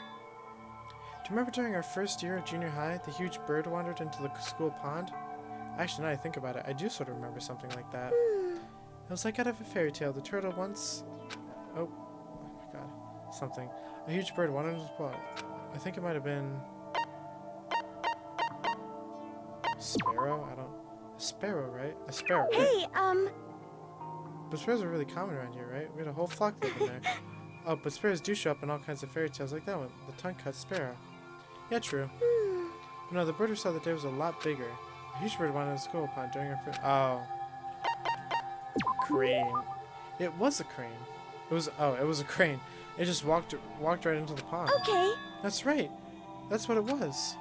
remember during our first year of junior high, the huge bird wandered into the school pond? Actually, now I think about it, I do sort of remember something like that. It was like out of a fairy tale. The turtle once... Oh my god. Something. A huge bird wandered into the pond. I think it might have been... Sparrow? I don't... A sparrow, right? A sparrow, right?
Hey,
But sparrows are really common around here, right? We had a whole flock living there. Oh, but sparrows do show up in all kinds of fairy tales like that one. The tongue-cut sparrow. Yeah, true. But no, the bird we saw that day was a lot bigger. A huge bird wanted to school pond during our first... Oh. Crane. It was a crane. It was a crane. It just walked right into the pond.
okay.
That's right. That's what it was.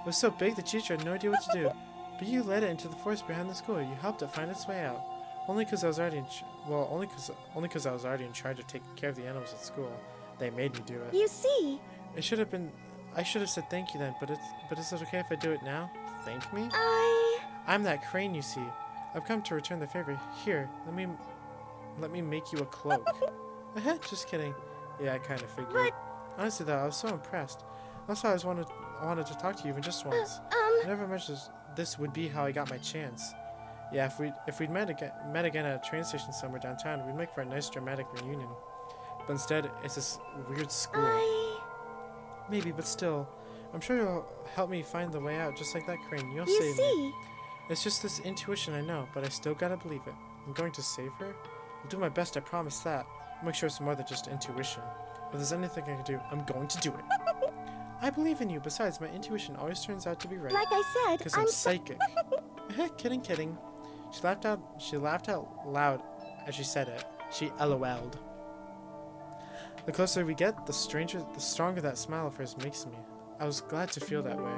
It was so big the teacher had no idea what to do. But you led it into the forest behind the school. You helped it find its way out. Only because I was already in charge of taking care of the animals at school. They made me do it.
You see,
I should have said thank you then, but is it okay if I do it now? Thank me? I'm that crane you see. I've come to return the favor. Here, let me make you a cloak. Just kidding. Yeah, I kind of figured.
But-
Honestly though, I was so impressed. That's why I wanted to talk to you even just once. I never imagined this would be how I got my chance. Yeah, if we'd met again at a train station somewhere downtown, we'd make for a nice dramatic reunion. But instead, it's this weird school. Maybe, but still, I'm sure you'll help me find the way out, just like that crane. You'll
you
save me.
see.
It's just this intuition I know, but I still gotta believe it. I'm going to save her. I'll do my best, I promise that. I'll make sure it's more than just intuition. If there's anything I can do, I'm going to do it. I believe in you. Besides, my intuition always turns out to be right.
Like I said,
Because I'm psychic. Kidding. She laughed out loud as she said it. She LOL'd. The closer we get, the stronger that smile of hers makes me. I was glad to feel that way.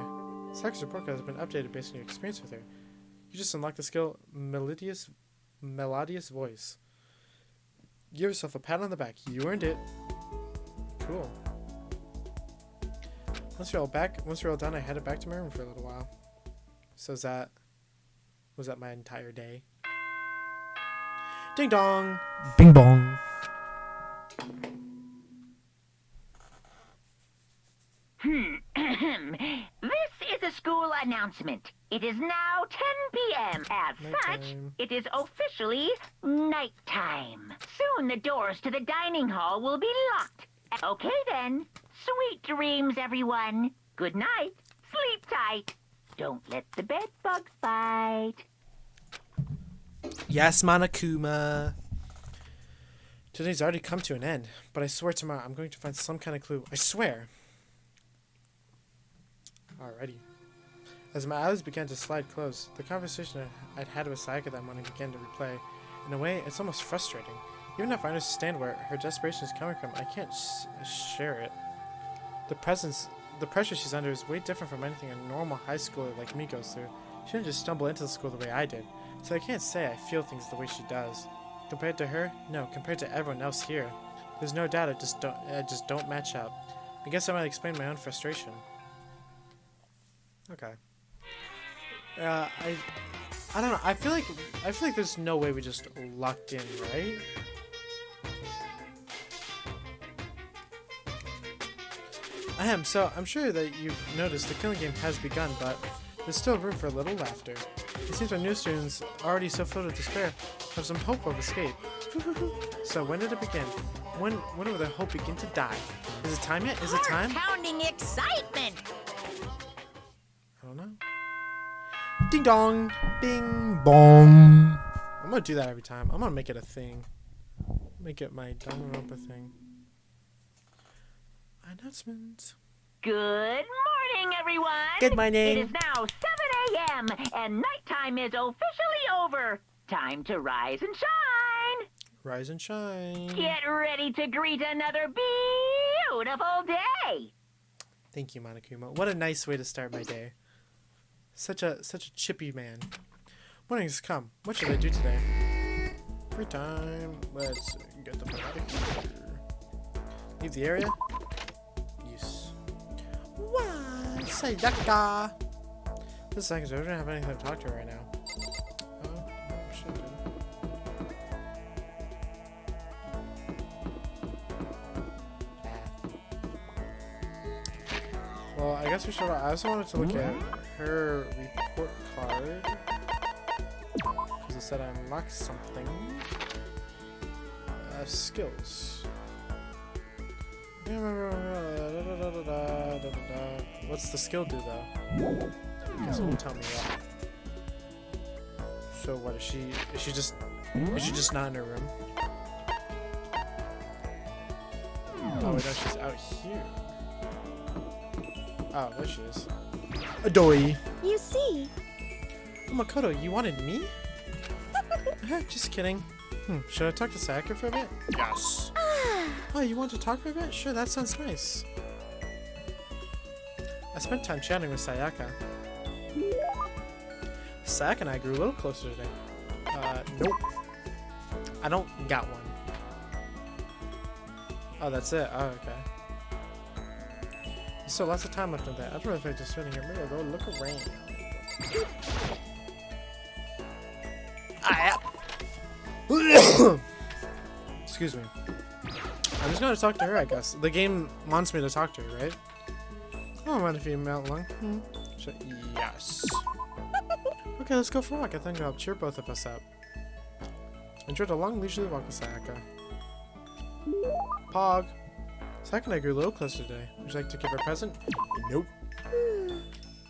Sayaka's report card has been updated based on your experience with her. You just unlocked the skill melodious voice. Give yourself a pat on the back. You earned it. Cool. Once we're all done, I headed back to my room for a little while. So was that my entire day? Ding dong! Bing bong!
This is a school announcement. It is now 10 p.m. As such,
Nighttime.
it is officially nighttime. Soon the doors to the dining hall will be locked. Okay then. Sweet dreams, everyone. Good night. Sleep tight. Don't let the bed bugs bite.
Yes, Monokuma. Today's already come to an end, but I swear tomorrow I'm going to find some kind of clue. I swear. Alrighty. As my eyelids began to slide closed, the conversation I'd had with Sayaka that morning began to replay. In a way, it's almost frustrating. Even if I understand where her desperation is coming from, I can't share it. The pressure she's under is way different from anything a normal high schooler like me goes through. She didn't just stumble into the school the way I did, so I can't say I feel things the way she does. Compared to her? No, compared to everyone else here. There's no doubt I just don't match up. I guess I might explain my own frustration. Okay. I don't know. I feel like there's no way we just lucked in, right? So I'm sure that you've noticed the killing game has begun, but there's still room for a little laughter. It seems our new students, already so filled with despair, have some hope of escape. So when did it begin? When will their hope begin to die? Is it time yet? Is it time?
Heart-pounding excitement.
I don't know. Ding dong, bing bong. I'm gonna do that every time. I'm gonna make it a thing. Make it my Danganronpa thing. Announcements.
Good morning, everyone.
Good morning.
It is now 7 a.m. and nighttime is officially over. Time to rise and shine.
Rise and shine.
Get ready to greet another beautiful day.
Thank you, Monokuma. What a nice way to start my day. Such a chippy man. Morning has come. What should I do today? Free time. Let's get the fuck out of here. Leave the area. Yes. Wow, Sayaka. This second, I don't have anything to talk to her right now. Oh, shit, dude. Well, I guess we should. I also wanted to look at her report card because it said I unlocked something. Skills. What's the skill do though? I guess it won't tell me that. So what is she? Is she just not in her room? Oh wait, no, she's out here. Oh, there she is. Adoi.
You see,
Oh, Makoto, you wanted me? Just kidding. Should I talk to Sayaka for a bit? Yes. Oh, you want to talk for a bit? Sure, that sounds nice. I spent time chatting with Sayaka. Sayaka and I grew a little closer today. Nope. I don't got one. Oh, that's it. Oh, okay. So lots of time left in that. I'd rather if I just sitting here. Maybe I'll go look around. Excuse me. I'm just gonna talk to her, I guess. The game wants me to talk to her, right? I don't mind if you melt along. Yes. Okay, let's go for a walk. I think I'll cheer both of us up. Enjoyed a long leisurely walk with Sayaka. Pog. Sayaka and I grew a little closer today. Would you like to give her a present? Nope.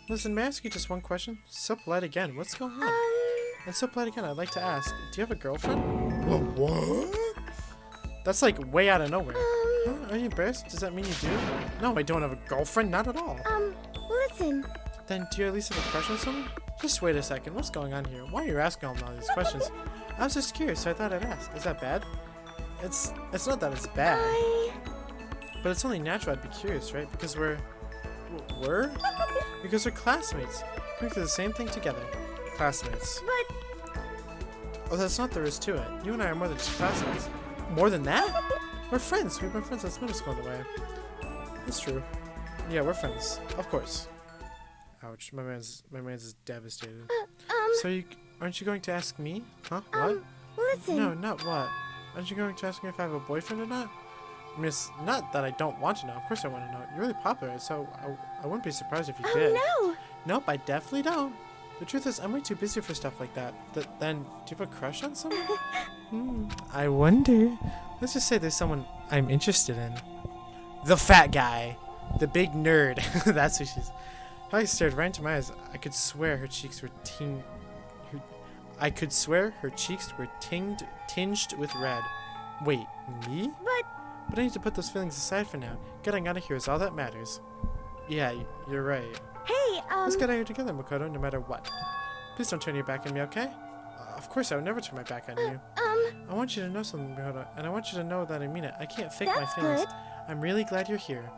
Listen, may I ask you just one question? So polite again. What's going on? It's so polite again. I'd like to ask, do you have a girlfriend? What? That's like way out of nowhere. Huh? Are you embarrassed? Does that mean you do? No, I don't have a girlfriend. Not at all.
listen.
Then do you at least have a crush on someone? Just wait a second. What's going on here? Why are you asking all these questions? I was just curious, so I thought I'd ask. Is that bad? It's not that it's bad. But it's only natural I'd be curious, right? Because we're because we're classmates. Going through the same thing together. Classmates.
But
Oh, that's not there is to it. You and I are more than just classmates. More than that? We're friends. We've been friends since middle school in a way. That's true. Yeah, we're friends. Of course. Ouch. My man's devastated. So aren't you going to ask me? Huh? What?
listen.
No, not what. Aren't you going to ask me if I have a boyfriend or not? I mean, it's not that I don't want to know. Of course I want to know. You're really popular, so I wouldn't be surprised if you did.
No.
Nope, I definitely don't. The truth is, I'm way too busy for stuff like that. Then, do you have a crush on someone? I wonder. Let's just say there's someone I'm interested in. The fat guy. The big nerd. That's who she's. I stared right into my eyes. I could swear her cheeks were tinged with red. Wait, me? But I need to put those feelings aside for now. Getting out of here is all that matters. Yeah, you're right.
Hey,
Let's get out of here together, Makoto, no matter what. Please don't turn your back on me, okay? Of course, I would never turn my back on you. I want you to know something, Makoto, and I want you to know that I mean it. I can't fake my
That's
feelings.
good.
I'm really glad you're here.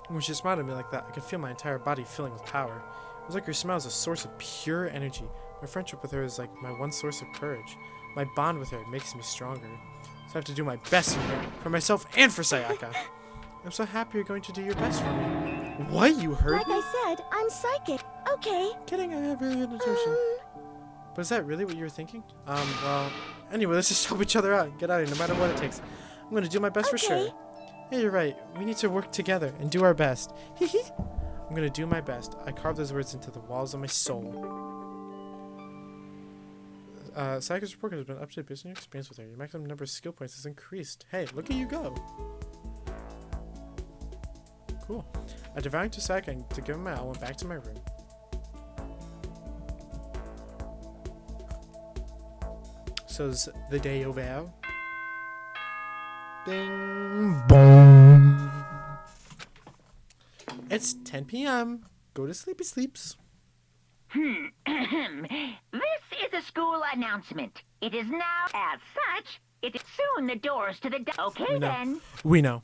When she smiled at me like that, I could feel my entire body filling with power. It was like her smile was a source of pure energy. My friendship with her is like my one source of courage. My bond with her makes me stronger. So I have to do my best in here, for myself and for Sayaka. I'm so happy you're going to do your best for me. What? You heard
like
me?
I said, I'm psychic. Okay.
Kidding, I have really good intuition. But is that really what you were thinking? Well, anyway, let's just help each other out and get out of here no matter what it takes. I'm going to do my best for
Okay.
sure. Hey, you're right. We need to work together and do our best. Hee hee. I'm gonna do my best. I carved those words into the walls of my soul. Sayaka's report has been updated based on your experience with her. Your maximum number of skill points has increased. Hey, look at you go. Cool. I devoured to Sayaka and to give him my all, went back to my room. So's the day over. Bing bong. It's 10 p.m. Go to sleepy sleeps.
This is a school announcement. It is now, as such, it is soon the doors to the... Okay, then.
We know.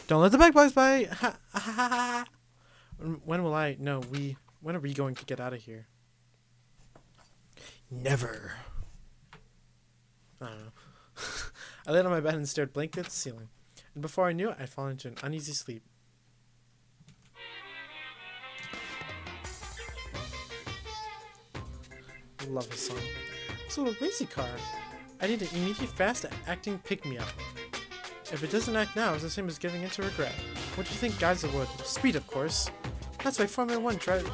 Don't let the big boys bite. Ha ha ha ha. When will I? No, when are we going to get out of here? Never. I don't know. I laid on my bed and stared blankly at the ceiling. And before I knew it, I'd fallen into an uneasy sleep. Love this song. It's a little racy car. I need an immediate, fast-acting pick-me-up. If it doesn't act now, it's the same as giving in to regret. What do you think guides it would? Speed, of course. That's why Formula 1 drives...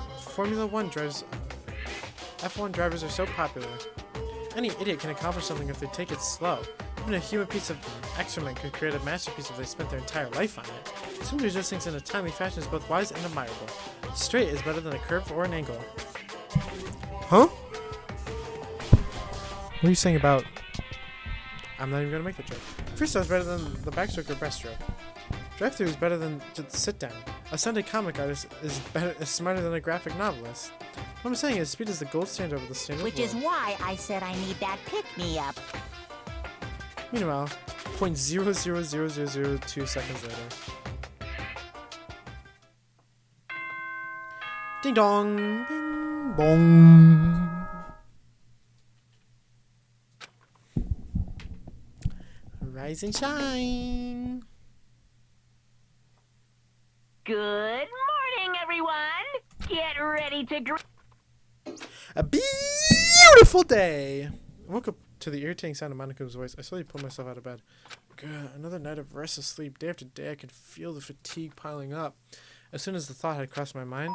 F1 drivers are so popular. Any idiot can accomplish something if they take it slow. Even a human piece of excrement could create a masterpiece if they spent their entire life on it. Someone who does things in a timely fashion is both wise and admirable. Straight is better than a curve or an angle. Huh? What are you saying about... I'm not even gonna make the joke. Freestyle is better than the backstroke or breaststroke. Drive-thru is better than just sit-down. A Sunday comic artist is smarter than a graphic novelist. What I'm saying is speed is the gold standard of the standard
Which is why I said I need that pick-me-up.
Meanwhile, 0.00002 seconds later. Ding dong! Bing bong! Rise and shine!
Good morning, everyone. Get ready to...
A beautiful day! I woke up to the irritating sound of Moniko's voice. I slowly pulled myself out of bed. Good, another night of restless sleep. Day after day, I could feel the fatigue piling up. As soon as the thought had crossed my mind,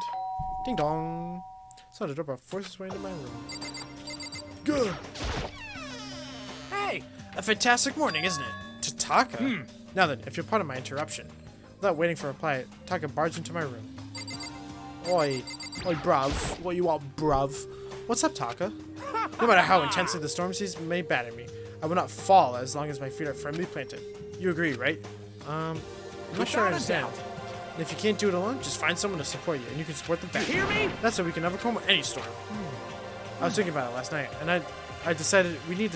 ding dong! Saw the doorbell force its way into my room. Good!
Hey!
A fantastic morning, isn't it? To Taka? Now then, if you'll pardon my interruption. Without waiting for a reply, Taka barged into my room. Oi, bruv. What you want, bruv? What's up, Taka? No matter how intensely the storm seas may batter me, I will not fall as long as my feet are firmly planted. You agree, right? I'm not sure I understand. And if you can't do it alone, just find someone to support you, and you can support them back.
You hear me?
That's how we can overcome any storm. I was thinking about it last night, and I decided we need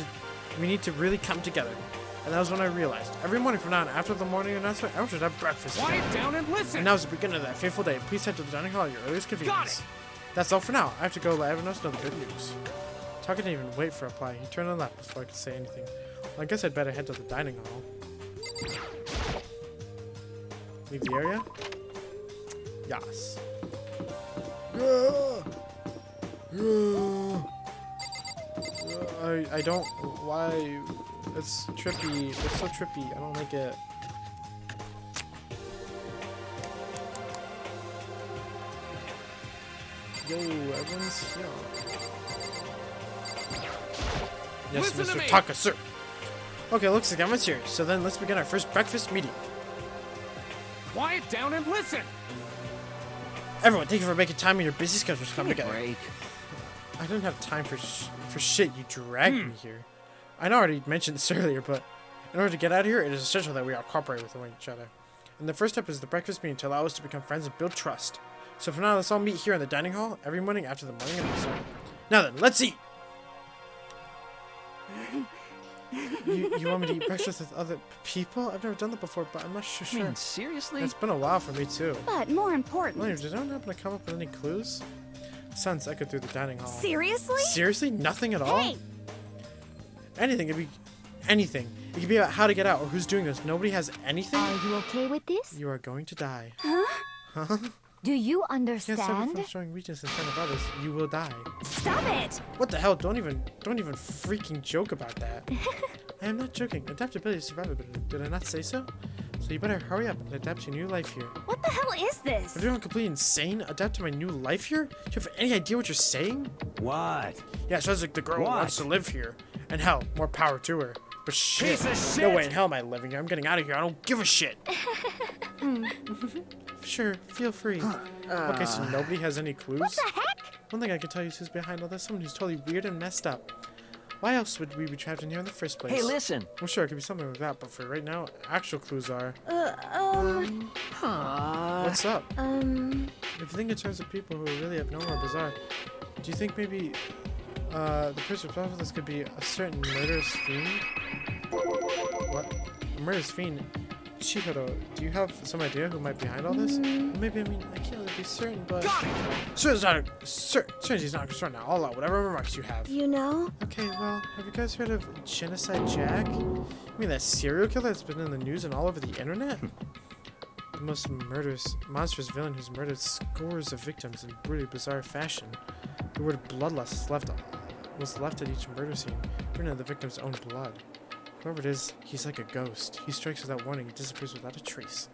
to really come together. And that was when I realized, every morning from now on, after the morning announcement, I should have breakfast.
Quiet down and listen!
And now's the beginning of that fateful day. Please head to the dining hall at your earliest convenience.
Got it!
That's all for now. I have to go let everyone else know the good news. Taka didn't even wait for a reply. He turned and left before I could say anything. Well, I guess I'd better head to the dining hall. Leave the area? Yas. I don't... Why... It's trippy. It's so trippy. I don't like it. Yo, everyone's here. Yes,
Listen to
Mr.
me.
Taka, sir. Okay, looks like everyone's here. So then let's begin our first breakfast meeting.
Quiet down and listen!
Everyone, thank you for making time in your busy schedules to come
Give me a
together.
break.
I didn't have time for shit. You dragged me here. I know I already mentioned this earlier, but in order to get out of here, it is essential that we all cooperate with each other. And the first step is the breakfast meeting to allow us to become friends and build trust. So for now, let's all meet here in the dining hall every morning after the morning announcement. Now then, let's eat! You want me to eat breakfast with other people? I've never done that before, but I'm not sure.
Man, seriously?
It's been a while for me, too.
But more important.
William, did anyone happen to come up with any clues? Sounds echoed through the dining hall.
Seriously?
Seriously? Nothing at all?
Hey!
Anything. It could be anything. It could be about how to get out or who's doing this. Nobody has anything?
Are you okay with this?
You are going to die.
Huh?
Huh?
Do you
Can't stop it
understand?
from showing weakness in front of others. You will die.
Stop it!
What the hell? Don't even freaking joke about that. I am not joking. Adaptability is survivability. Did I not say so? So you better hurry up and adapt to your new life here.
What the hell is this?
Are you doing completely insane? Adapt to my new life here? Do you have any idea what you're saying?
What?
Yeah, sounds like the girl
What?
wants to live here. And hell, more power to her. But shit,
Piece of shit!
no way in hell am I living here. I'm getting out of here. I don't give a shit. Sure, feel free. Okay, so nobody has any clues?
What the heck?
One thing I can tell you is who's behind all this. Someone who's totally weird and messed up. Why else would we be trapped in here in the first place?
Hey, listen.
Well, sure, it could be something like that, but for right now, actual clues are... What's up? If you think in terms of people who are really abnormal or bizarre, do you think maybe the person responsible for this could be a certain murderous fiend? What? A murderous fiend? Chihiro, do you have some idea who might be behind all this? Well, maybe, I mean, I can't really be certain, but... Certainty's not concerned now. All out, whatever remarks you have.
You know?
Okay, well, have you guys heard of Genocide Jack? You mean that serial killer that's been in the news and all over the internet? The most monstrous villain who's murdered scores of victims in brutally bizarre fashion. The word bloodlust was left at each murder scene, written in the victim's own blood. Whoever it is, he's like a ghost. He strikes without warning and disappears without a trace.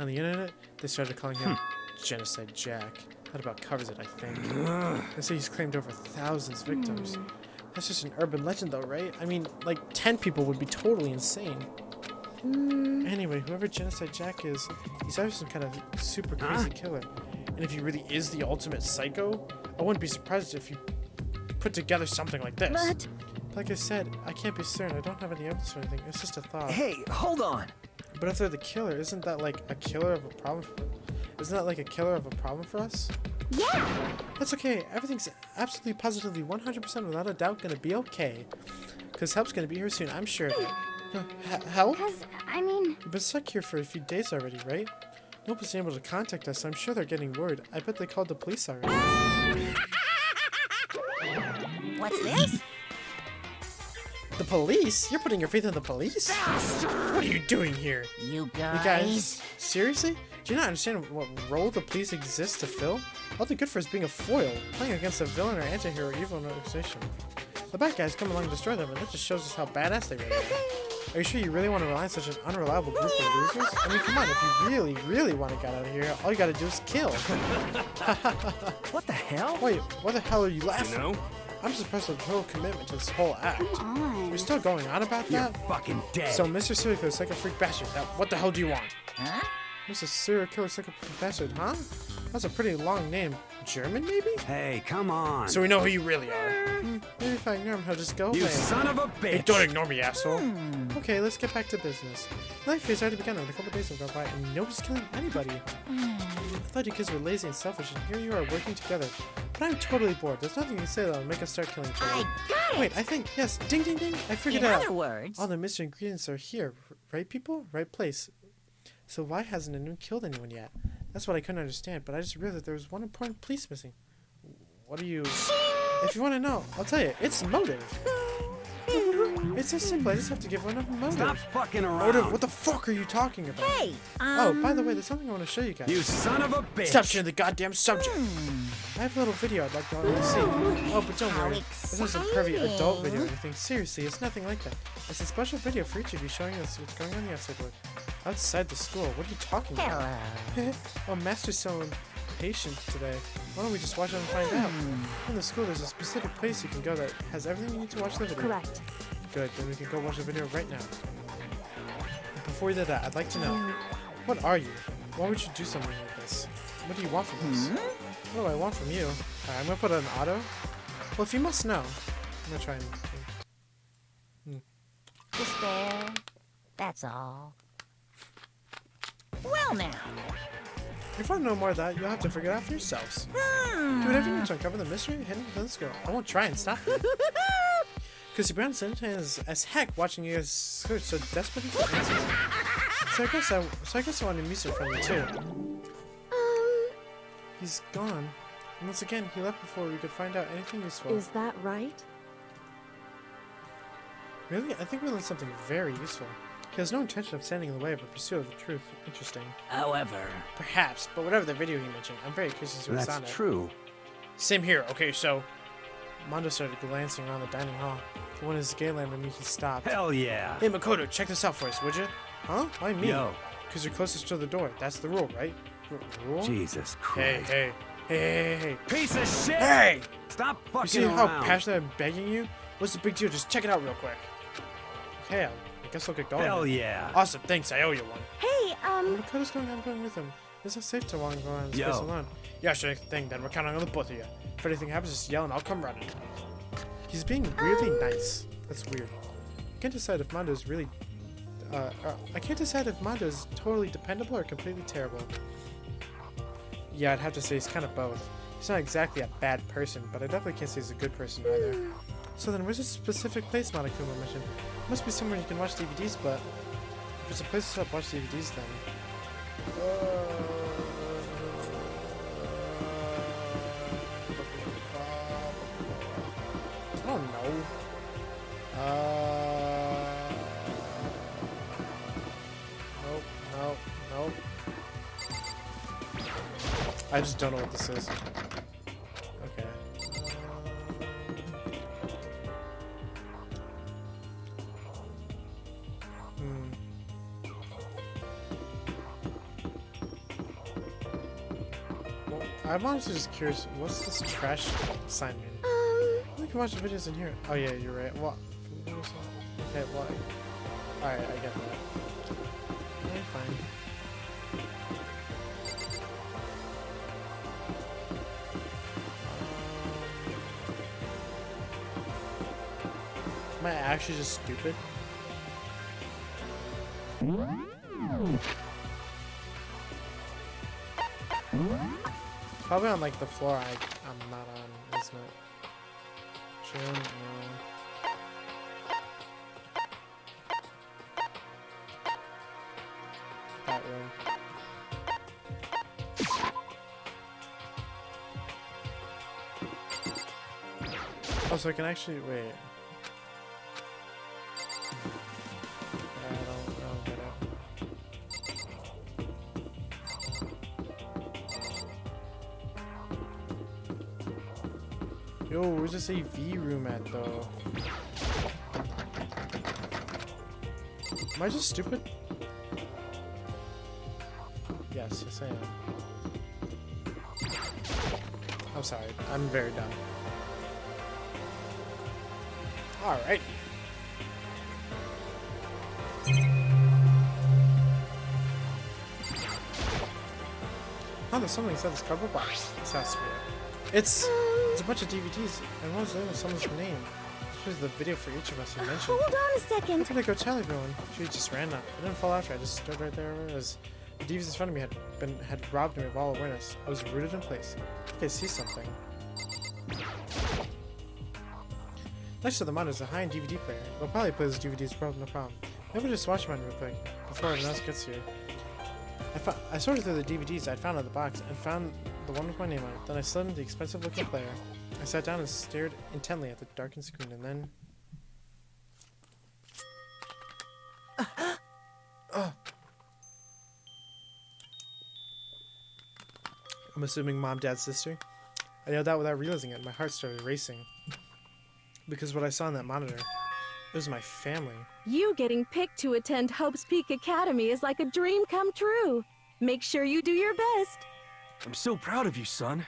On the internet, they started calling him Genocide Jack. That about covers it, I think. They say he's claimed over thousands of victims. That's just an urban legend though, right? I mean, like 10 people would be totally insane. Anyway, whoever Genocide Jack is, he's either some kind of super crazy killer. And if he really is the ultimate psycho, I wouldn't be surprised if he put together something like this.
But
Like I said, I can't be certain. I don't have any evidence or anything. It's just a thought.
Hey, hold on.
But if they're the killer, isn't that like a killer of a problem? Isn't that like a killer of a problem for us?
yeah,
That's okay. Everything's absolutely, positively, 100% without a doubt gonna be okay. Cause help's gonna be here soon. I'm sure. Help?
because, I mean,
You've been stuck here for a few days already, right? Nobody's able to contact us. I'm sure they're getting worried. I bet they called the police already.
What's this?
The police? You're putting your faith in the police? What are you doing here?
You
You
guys.
guys, seriously? Do you not understand what role the police exist to fill? All they're good for is being a foil, playing against a villain or anti-hero evil organization. The bad guys come along and destroy them, and that just shows us how badass they really are. Are you sure you really want to rely on such an unreliable group of losers? I mean, come on, if you really, really want to get out of here, all you gotta do is kill.
What the hell?
Wait, what the hell are you laughing?
You know?
I'm just impressed with the total commitment to this whole act. You're still going on about
You're
that?
fucking dead.
So, Mr. Serial Killer Psycho Freak Bastard, now what the hell do you want?
Huh?
Mr. Serial Killer Psycho Freak Bastard, huh? That's a pretty long name. German, maybe?
Hey, come on.
So we know who you really are. Maybe if I ignore him, he'll just go
You
away.
son of a bitch.
Hey, don't ignore me, asshole. Okay, let's get back to business. Life has already begun, and a couple days have gone by, and nobody's killing anybody. I thought you kids were lazy and selfish, and here you are working together. But I'm totally bored. There's nothing you can say that'll make us start killing each other.
I got it.
Wait, I think, yes, ding ding ding, I figured
In
it out.
other words,
All the mystery ingredients are here, right people? Right place. So why hasn't anyone killed anyone yet? That's what I couldn't understand, but I just realized that there was one important piece missing. What are you... If you want to know, I'll tell you. It's motive. It's so simple. I just have to give one a motive.
Stop fucking around.
Motive? What the fuck are you talking about?
hey,
Oh, by the way, there's something I want to show you guys.
You son of a bitch.
Stop changing the goddamn subject. I have a little video I'd like to let you see. Oh, but don't
How
worry. This isn't a pervy adult video or
exciting.
anything. Seriously, it's nothing like that. It's a special video for each of you showing us what's going on the outside world. Outside the school. What are you talking about?
hello.
Oh, Master's so impatient today. Why don't we just watch it and find out? In the school, there's a specific place you can go that has everything you need to watch the video.
correct.
Good, then we can go watch the video right now. But before we do that, I'd like to know, what are you? Why would you do something like this? What do you want from us? What do I want from you? Alright, I'm gonna put it in auto. Well, if you must know, I'm gonna try and...
Just there. That's all. Well now.
If you want to know more of that, you'll have to figure it out for yourselves. Do whatever you need to uncover the mystery hidden within this girl. I won't try and stop you. Because your brand is as heck watching you guys search so desperately for answers. So I guess I wanted music from you too. He's gone. And once again, he left before we could find out anything useful.
Is that right?
Really? I think we learned something very useful. He has no intention of standing in the way of a pursuit of the truth. Interesting.
However,
Perhaps, but whatever the video he mentioned, I'm very curious as to what's on
That's
it.
true.
Same here. Okay, so Mondo started glancing around the dining hall. But when his Galen and me, he stopped.
Hell yeah.
Hey, Makoto, check this out for us, would you? Huh? Why me?
Yo,
Because you're closest to the door. That's the rule, right? Rule?
Jesus
Hey,
Christ.
hey.
Piece of shit!
Hey!
Stop
You
fucking
see
around.
how passionate I'm begging you? What's the big deal? Just check it out real quick. Okay, I guess I'll get going.
Hell
then.
yeah.
Awesome, thanks. I owe you one.
Hey,
Makoto's going. I'm going with him. It's not safe to go on this
Yo.
place alone. Yeah, sure thing. Then we're counting on the both of you. If anything happens, just yell and I'll come running. He's being weirdly nice. That's weird. I can't decide if Mondo's really. I can't decide if Mondo's totally dependable or completely terrible. Yeah, I'd have to say he's kind of both. He's not exactly a bad person, but I definitely can't say he's a good person either. So then, where's this specific place Monokuma mentioned? Must be somewhere you can watch DVDs, but if it's a place to watch DVDs, then. I don't know. Nope. I just don't know what this is. Okay. Well, I'm honestly just curious, what's this trash sign mean? We can watch the videos in here. Oh yeah, you're right. What? Okay, why? Alright, I get that. Okay, fine. Am I actually just stupid? Probably on like the floor I'm not on, isn't it? June, no. That room. Oh, so I can actually wait. I don't get it. Yo, where's this AV room at though? Am I just stupid? Yes, I am. I'm sorry, I'm very dumb. Alright. Oh, there's something inside this cardboard box. This has to be it. It's a bunch of DVDs, and one's name with someone's name. This was the video for each of us you mentioned.
hold on a second.
Where did I go tell everyone? She just ran up. I didn't fall after. I just stood right there as the DVDs in front of me had robbed me of all awareness. I was rooted in place. I think I see something. Next to the monitor is a high-end DVD player. We'll probably play those DVDs, no problem. Maybe we'll just watch mine real quick before everyone else gets here. I sorted through the DVDs I found in the box and found the one with my name on it. Then I slid into the expensive-looking player. I sat down and stared intently at the darkened screen, and then... I'm assuming mom, dad, sister. I yelled out without realizing it. My heart started racing. Because what I saw on that monitor, it was my family.
You getting picked to attend Hope's Peak Academy is like a dream come true. Make sure you do your best.
I'm so proud of you, son.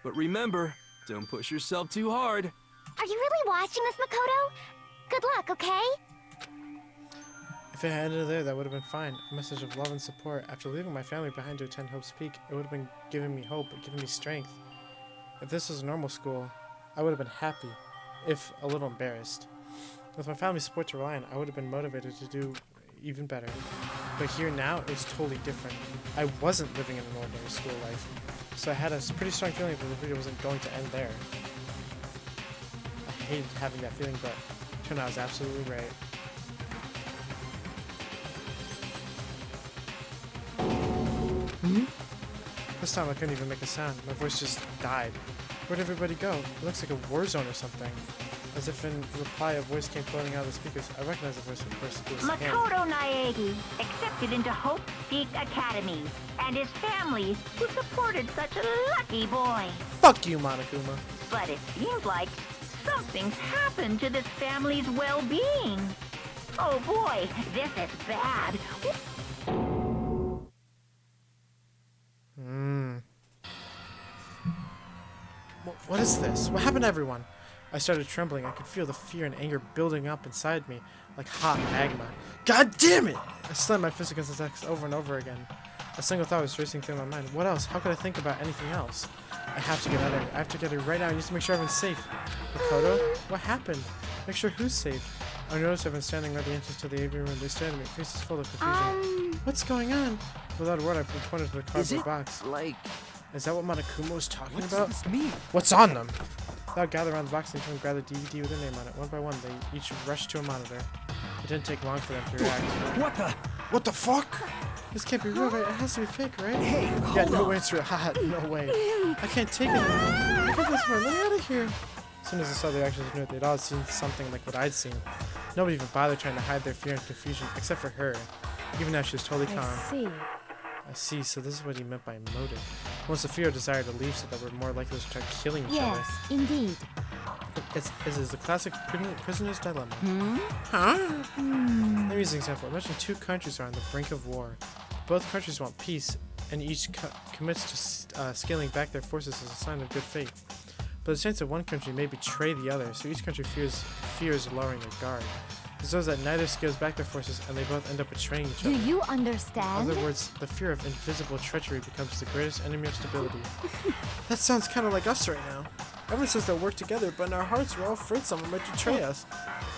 But remember, don't push yourself too hard.
Are you really watching this, Makoto? Good luck, okay?
If it had ended there, that would have been fine. A message of love and support. After leaving my family behind to attend Hope's Peak, it would have been giving me hope, giving me strength. If this was a normal school, I would have been happy, if a little embarrassed. With my family's support to rely on, I would have been motivated to do even better. But here now, it was totally different. I wasn't living in an ordinary school life, so I had a pretty strong feeling that the video wasn't going to end there. I hated having that feeling, but it turned out I was absolutely right. This time I couldn't even make a sound. My voice just died. Where'd everybody go? It looks like a war zone or something. As if in reply, a voice came floating out of the speakers. I recognize the voice at first. It was him.
Makoto Naegi, accepted into Hope Peak Academy, and his family, who supported such a lucky boy.
Fuck you, Monokuma.
But it seems like something's happened to this family's well-being. Oh boy, this is bad.
What is this? What happened to everyone? I started trembling. I could feel the fear and anger building up inside me like hot magma. God damn it! I slammed my fist against the desk over and over again. A single thought was racing through my mind. What else? How could I think about anything else? I have to get out of here. I have to get here right now. I need to make sure everyone's safe. Makoto? What happened? Make sure who's safe? I noticed everyone standing by the entrance to the aviary room. They stared at me, faces full of confusion. What's going on? Without a word, I pointed to the cardboard box. Is that what Monokuma talking about?
What's this mean?
What's on them? Without gathering around the box, they grab the DVD with their name on it. One by one, they each rushed to a monitor. It didn't take long for them to react. What the fuck? This can't be real, right? It has to be fake, right?
Hey,
Yeah,
hold
no
on.
way it's real. Haha, no way. I can't take it anymore. I can't this more. Let me out of here. As soon as I saw the reactions, I knew they'd all seen something like what I'd seen. Nobody even bothered trying to hide their fear and confusion, except for her. Even now, she was totally calm. I see, so this is what he meant by motive. Once the fear or desire to leave so that we're more likely to start killing each other.
Yes, indeed.
It is the classic prisoner's dilemma. Huh? Let me use an example. Imagine two countries are on the brink of war. Both countries want peace, and each commits to scaling back their forces as a sign of good faith. But the chance that one country may betray the other, so each country fears lowering their guard. It shows that neither scales back their forces, and they both end up betraying each
Do
other.
you
In
understand?
other words, the fear of invisible treachery becomes the greatest enemy of stability. That sounds kind of like us right now. Everyone says they'll work together, but in our hearts we're all afraid someone might betray us.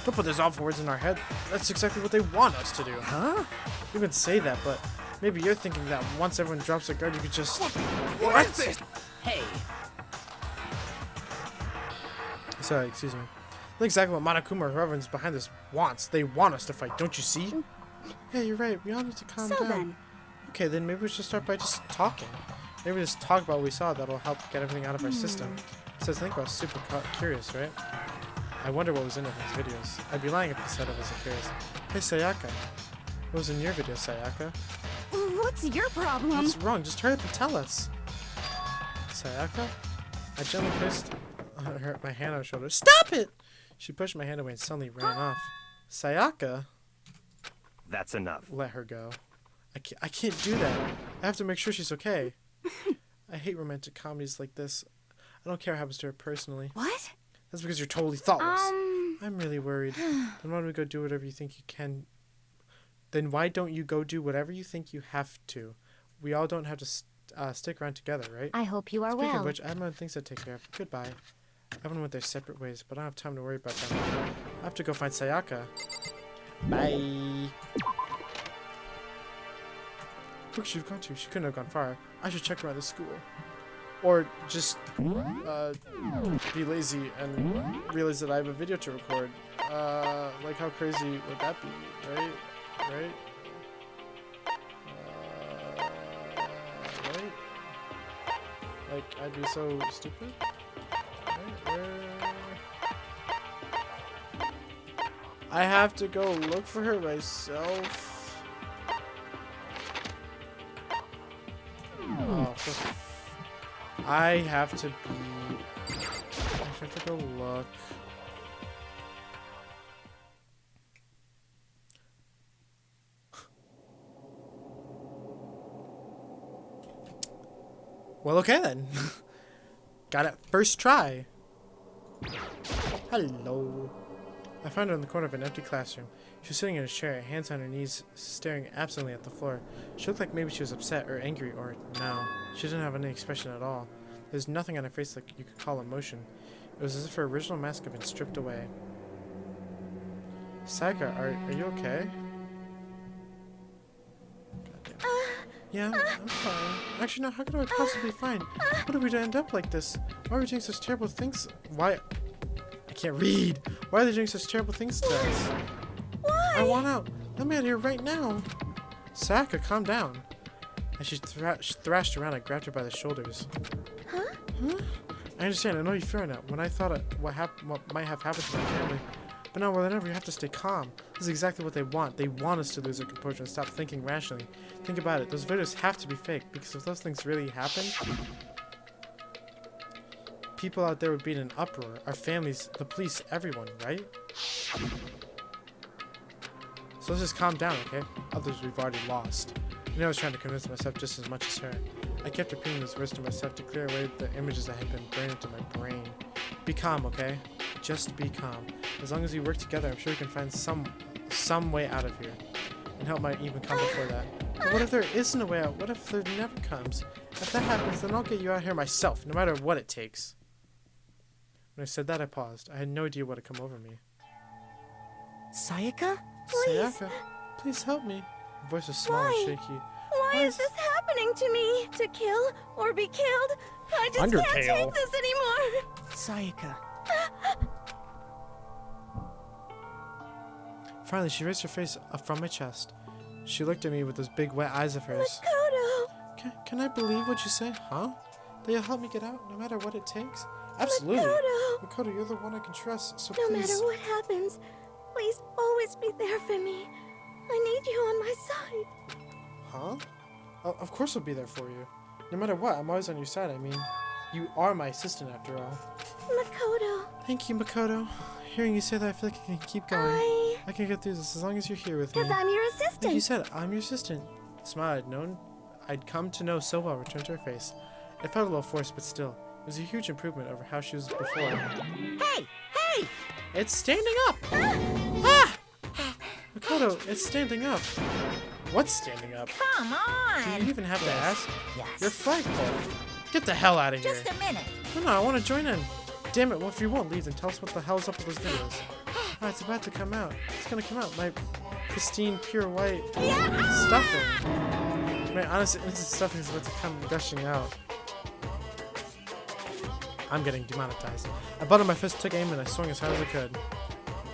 Don't put those awful words in our head. That's exactly what they want us to do.
Huh?
You can say that, but maybe you're thinking that once everyone drops their guard, you could just...
What is this?
Hey,
Sorry, excuse me. That's exactly what Monokuma or whoever's behind this wants. They want us to fight, don't you see? Yeah, you're right. We all need to calm
So
down.
then.
Okay, then maybe we should start by just talking. Maybe we just talk about what we saw. That'll help get everything out of our system. So think I was super curious, right? I wonder what was in his videos. I'd be lying if I said I wasn't curious. Hey, Sayaka. What was in your video, Sayaka?
What's your problem?
What's wrong? Just hurry up and tell us. Sayaka? I gently placed my hand on her shoulder. Stop it! She pushed my hand away and suddenly ran off. Sayaka?
That's enough.
Let her go. I can't do that. I have to make sure she's okay. I hate romantic comedies like this. I don't care what happens to her personally.
What?
That's because you're totally thoughtless. I'm really worried. Then why don't we go do whatever you think you can? Then why don't you go do whatever you think you have to? We all don't have to stick around together, right?
I hope you are
Speaking
well.
of which, I have my own things to take care of. Goodbye. Everyone went their separate ways, but I don't have time to worry about them. I have to go find Sayaka. Bye. Where could she have gone to? She couldn't have gone far. I should check around the school. Or just be lazy and realize that I have a video to record. Like how crazy would that be, right? Right? Right? Like, I'd be so stupid? Right? I have to go look for her myself. Oh, I have to go look. Well, okay then. Got it first try. Hello. I found her in the corner of an empty classroom. She was sitting in a chair, hands on her knees, staring absently at the floor. She looked like maybe she was upset or angry, or no. She didn't have any expression at all. There's nothing on her face that you could call emotion. It was as if her original mask had been stripped away. Sayaka, are you okay? Goddamn. Yeah, I'm fine. Actually, no, how could I possibly be fine? What did we end up like this? Why are we doing such terrible things? Why? I can't read. Why are they doing such terrible things to us?
Why?
I want out. Let me out of here right now. Sayaka, calm down. As she thrashed around, I grabbed her by the shoulders.
Huh?
Huh? I understand. I know you fear now. When I thought what might have happened to my family. But now more than ever, you have to stay calm. This is exactly what they want. They want us to lose our composure and stop thinking rationally. Think about it. Those videos have to be fake, because if those things really happened, people out there would be in an uproar. Our families, the police, everyone, right? So let's just calm down, okay? Others we've already lost. I was trying to convince myself just as much as her. I kept repeating those words to myself to clear away the images I had been burned into my brain. Be calm, okay? Just be calm. As long as we work together, I'm sure we can find some way out of here. And help might even come before that. But what if there isn't a way out? What if there never comes? If that happens, then I'll get you out here myself, no matter what it takes. When I said that, I paused. I had no idea what had come over me.
Sayaka?
Please.
Sayaka, please help me. Her voice was small and shaky.
Why is this happening to me? To kill or be killed? I just can't take this anymore.
Sayaka.
Finally, she raised her face up from my chest. She looked at me with those big wet eyes of hers.
Makoto.
Can I believe what you say? Huh? That you'll help me get out, no matter what it takes? Absolutely.
Makoto.
Makoto, you're the one I can trust, so
No
please.
matter what happens, please always be there for me. I need you on my side.
Huh? Of course I'll be there for you. No matter what, I'm always on your side. I mean, you are my assistant after all.
Makoto.
Thank you, Makoto. Hearing you say that, I feel like I can keep going. I can get through this as long as you're here with me.
Because I'm your
Like you
assistant.
said, I'm your assistant. The smile I'd come to know so well returned to her face. It felt a little forced, but still, it was a huge improvement over how she was before.
Hey! Hey!
It's standing up! Ah! Makoto, it's standing up. What's standing up?
Come
Do
on!
you even have to ask?
Yes.
Your flagpole. Get the hell out of here.
Just a minute.
No, I want to join in. Damn it, well, if you won't leave, then tell us what the hell's up with those videos. Ah, it's about to come out. It's gonna come out. My pristine, pure white stuffing. My honest, innocent stuffing is about to come gushing out. I'm getting demonetized. I butted my fist, took aim, and I swung as hard as I could.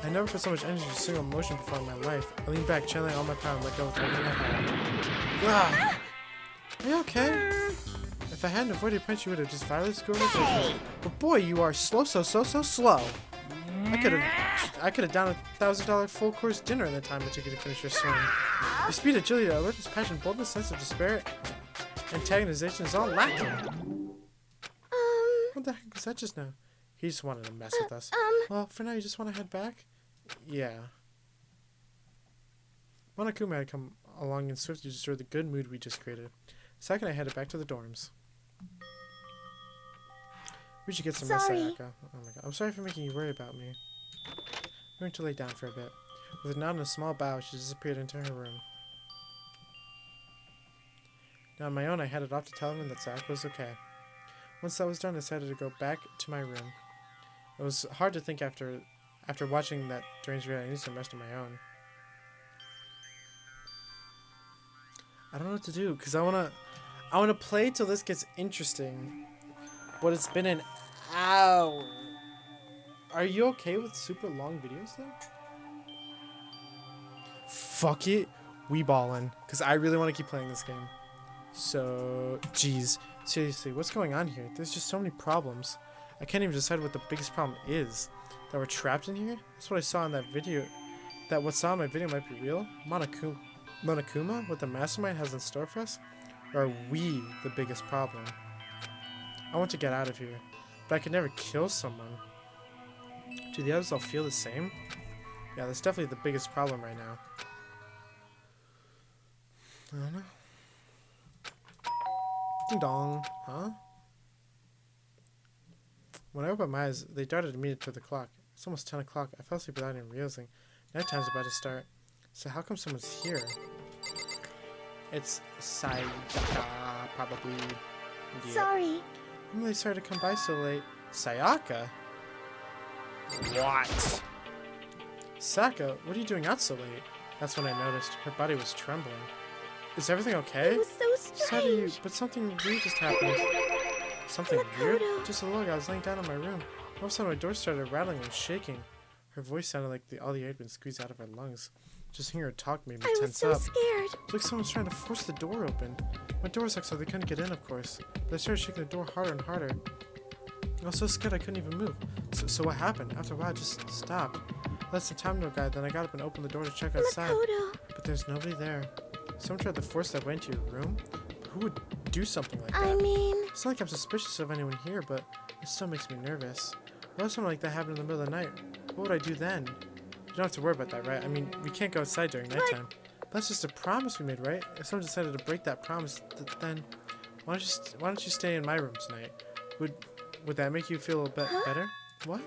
I never put so much energy into a single motion before in my life. I leaned back, channeling all my power, and let go with everything I had. Ah! Are you okay? If I hadn't avoided a punch, you would have just violently scored my face. But boy, you are so slow. I could have downed $1,000 full course dinner in the time it took you to finish your swing. Your speed, agility, alertness, passion, boldness, sense of despair, antagonization is all lacking. What the heck was that just now? He just wanted to mess with us. Well, for now, you just want to head back? Yeah. Monokuma had come along and swiftly destroyed the good mood we just created. Second, I headed back to the dorms. We should get some rest, Sayaka. Oh my god. I'm sorry for making you worry about me. I'm going to lay down for a bit. With a nod and a small bow, she disappeared into her room. Now on my own, I headed off to tell him that Sayaka was okay. Once that was done, I decided to go back to my room. It was hard to think after watching that deranged video. I needed some rest of my own. I don't know what to do, because I wanna play till this gets interesting. But it's been an hour. Are you okay with super long videos though? Fuck it, we ballin', because I really want to keep playing this game. So, geez, seriously, what's going on here? There's just so many problems. I can't even decide what the biggest problem is. That we're trapped in here? That's what I saw in that video. That what saw in my video might be real? Monokuma, what the mastermind has in store for us? Or are we the biggest problem? I want to get out of here, but I could never kill someone. Do the others all feel the same? Yeah, that's definitely the biggest problem right now. I don't know. Ding dong, huh? When I opened my eyes, they darted immediately to the clock. It's almost 10 o'clock. I fell asleep without even realizing. Nighttime's about to start. So how come someone's here? It's Sayaka, probably. Yeah.
Sorry.
I'm really sorry to come by so late. Sayaka? What? Saka, what are you doing out so late? That's when I noticed. Her body was trembling. Is everything okay?
It was so
So do you,
strange.
but something weird just happened. Something weird?
Makoto.
Just a look, I was laying down in my room. All of a sudden my door started rattling and shaking. Her voice sounded like all the air had been squeezed out of her lungs. Just hearing her talk made me
I was
tense
so
up.
scared.
It's like someone's trying to force the door open. My door was locked so they couldn't get in, of course. But I started shaking the door harder and harder. I was so scared I couldn't even move. So what happened? After a while, I just stopped. I let some time go by, then I got up and opened the door to check outside.
Makoto.
But there's nobody there. Someone tried to force their way into your room? Who would do something like that?
I mean,
It's not like I'm suspicious of anyone here, but it still makes me nervous. What if something like that happened in the middle of the night? What would I do then? You don't have to worry about that, right? I mean, we can't go outside during nighttime. But that's just a promise we made, right? If someone decided to break that promise, then Why don't you stay in my room tonight? Would that make you feel a bit better? What?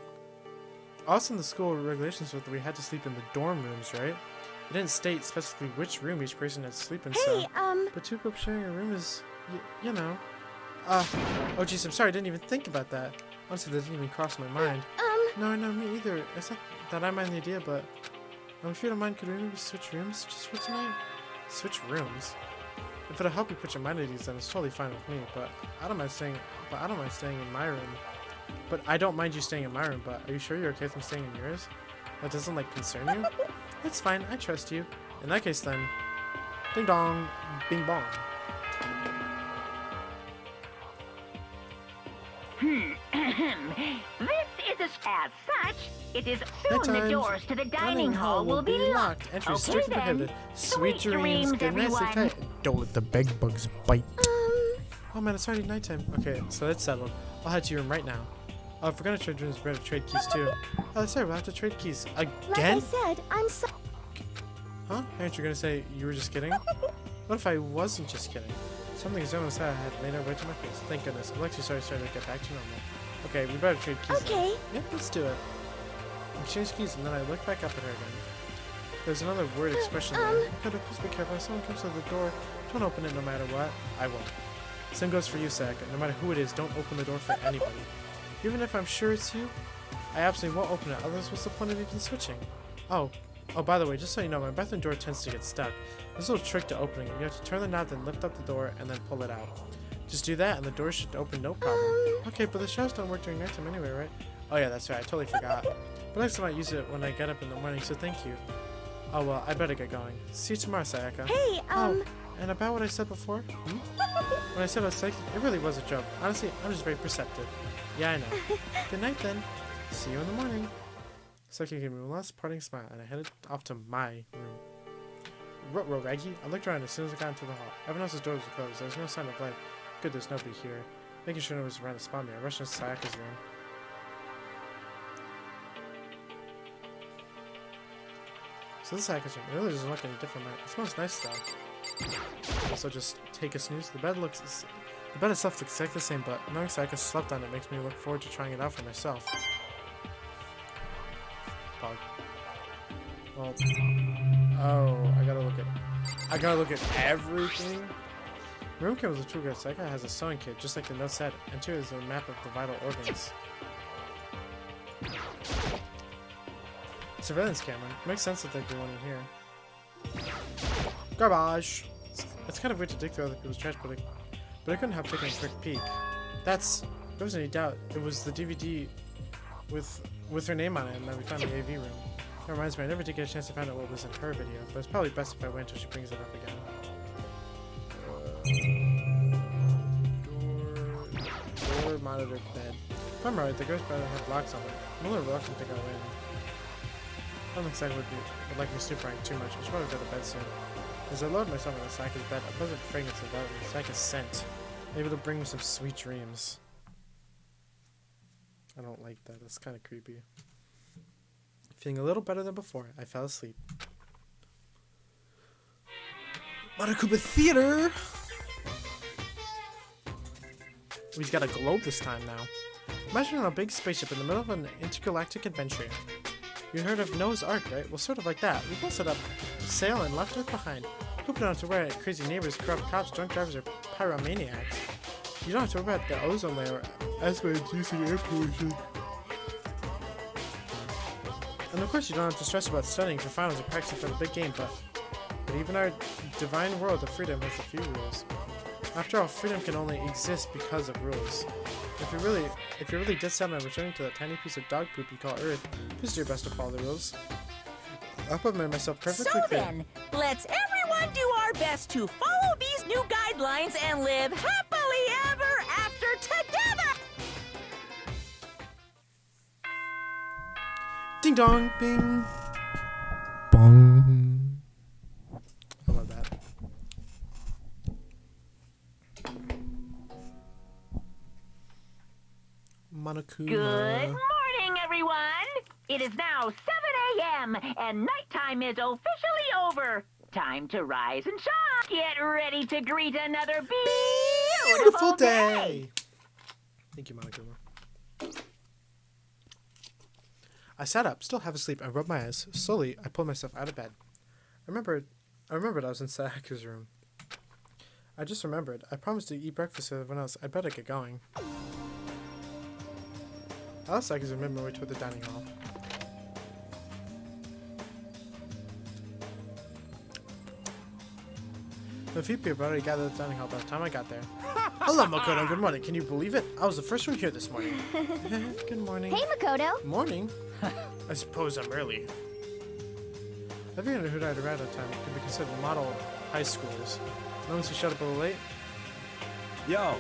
Also in the school regulations was that we had to sleep in the dorm rooms, right? It didn't state specifically which room each person had to sleep in, so... But two people sharing a room is, you know... oh jeez, I'm sorry, I didn't even think about that. Honestly, that didn't even cross my mind. No, me either. It's not that I mind the idea, but... if you don't mind, could we maybe switch rooms just for tonight? Switch rooms? If it'll help you put your mind at ease, then it's totally fine with me, but I don't mind staying in my room. But I don't mind you staying in my room, but are you sure you're okay with me staying in yours? That doesn't, like, concern you? It's fine, I trust you. In that case, then... Ding dong, bing bong.
This is as such. It is soon the doors to the dining hall will be locked.
Entry
Okay
strictly
then.
prohibited. Sweet dreams, good night,
everyone.
sleep tight. Don't let the bed bugs bite. Oh man, it's already nighttime. Okay, so that's settled. I'll head to your room right now. Oh, if we're gonna trade rooms, we're gonna trade keys too. Oh, sorry, we'll have to trade keys again.
Like I said, I'm so.
Huh? Aren't you gonna say you were just kidding? What if I wasn't just kidding? Something as almost had made our way to my face. Thank goodness. Alexi started to get back to normal. Okay, we better trade keys.
Okay.
Yep, let's do it. Exchange keys, and then I look back up at her again. There's another word expression there. Dakota, please be careful. If someone comes to the door, don't open it no matter what. I won't. Same goes for you, Sayaka. No matter who it is, don't open the door for anybody. Even if I'm sure it's you, I absolutely won't open it. Otherwise, what's the point of even switching? Oh, by the way, just so you know, my bathroom door tends to get stuck. There's a little trick to opening it. You have to turn the knob, then lift up the door, and then pull it out. Just do that, and the door should open no problem. Okay, but the showers don't work during nighttime anyway, right? Oh yeah, that's right. I totally forgot. But next time I use it when I get up in the morning, so thank you. Oh well, I better get going. See you tomorrow, Sayaka.
Hey,
Oh, and about what I said before? When I said I was psychic, it really was a joke. Honestly, I'm just very perceptive. Yeah, I know. Good night then. See you in the morning. Sayaka gave me one last parting smile, and I headed off to my room. Ruh-roh, Raggy. I looked around as soon as I got into the hall. Everyone else's doors were closed. There was no sign of life. Good, there's nobody here. Making sure no one was around to spot me, I rushed into Sayaka's room. So this Sayaka's room. It really doesn't look any different. It smells nice though. Also, just take a snooze. The bed itself looks exactly the same, but knowing Sayaka slept on it makes me look forward to trying it out for myself. Pog. Well, oh, I gotta look at everything. Room came with a tour guide. Sayaka has a sewing kit, just like the note said, and two is a map of the vital organs. Surveillance camera. Makes sense that there'd be one in here. Garbage. It's kind of weird to dig through other people's trash, but I couldn't help taking a quick peek. There wasn't any doubt. It was the DVD with her name on it, and then we found the AV room. That reminds me, I never did get a chance to find out what was in her video, but it's probably best if I wait until she brings it up again. Door, monitor, bed. If I'm right, the girl's better have locks on it. I'm a little reluctant to go in. I don't think Sayaka would like me snoopering too much. I should probably go to bed soon. As I load myself on Sayaka's bed, a pleasant fragrance enveloped me. Sayaka's scent. Maybe it'll bring me some sweet dreams. I don't like that. That's kind of creepy. Feeling a little better than before, I fell asleep. Monokuma Theater! We've got a globe this time now. Imagine on a big spaceship in the middle of an intergalactic adventure. You heard of Noah's Ark, right? Well, sort of like that. We busted up sail and left Earth behind. Hope you don't have to worry about crazy neighbors, corrupt cops, drunk drivers, or pyromaniacs. You don't have to worry about the ozone layer as we're reducing air pollution. And of course you don't have to stress about studying for finals or practicing for the big game, but even our divine world of freedom has a few rules. After all, freedom can only exist because of rules. If you're really dead set on returning to that tiny piece of dog poop you call Earth, please do your best to follow the rules. I'll put myself perfectly
So
clear.
then, let's everyone do our best to follow these new guidelines and live happily ever after together!
Ding dong, bing, bong. I love that. Monokuma.
Good morning, everyone. It is now 7 a.m. and nighttime is officially over. Time to rise and shine. Get ready to greet another
beautiful day. Thank you, Monokuma. I sat up, still half asleep, and rubbed my eyes. Slowly, I pulled myself out of bed. I remembered I was in Sayaka's room. I just remembered. I promised to eat breakfast with everyone else. I better get going. I left Sayaka's room and made my way toward the dining hall. The few people already gathered at the dining hall by the time I got there. Hello, Makoto. Good morning. Can you believe it? I was the first one here this morning. Good morning.
Hey, Makoto.
Morning. I suppose I'm early. Everyone who died around that time could be considered model high schoolers. The ones who showed up a little late.
Yo.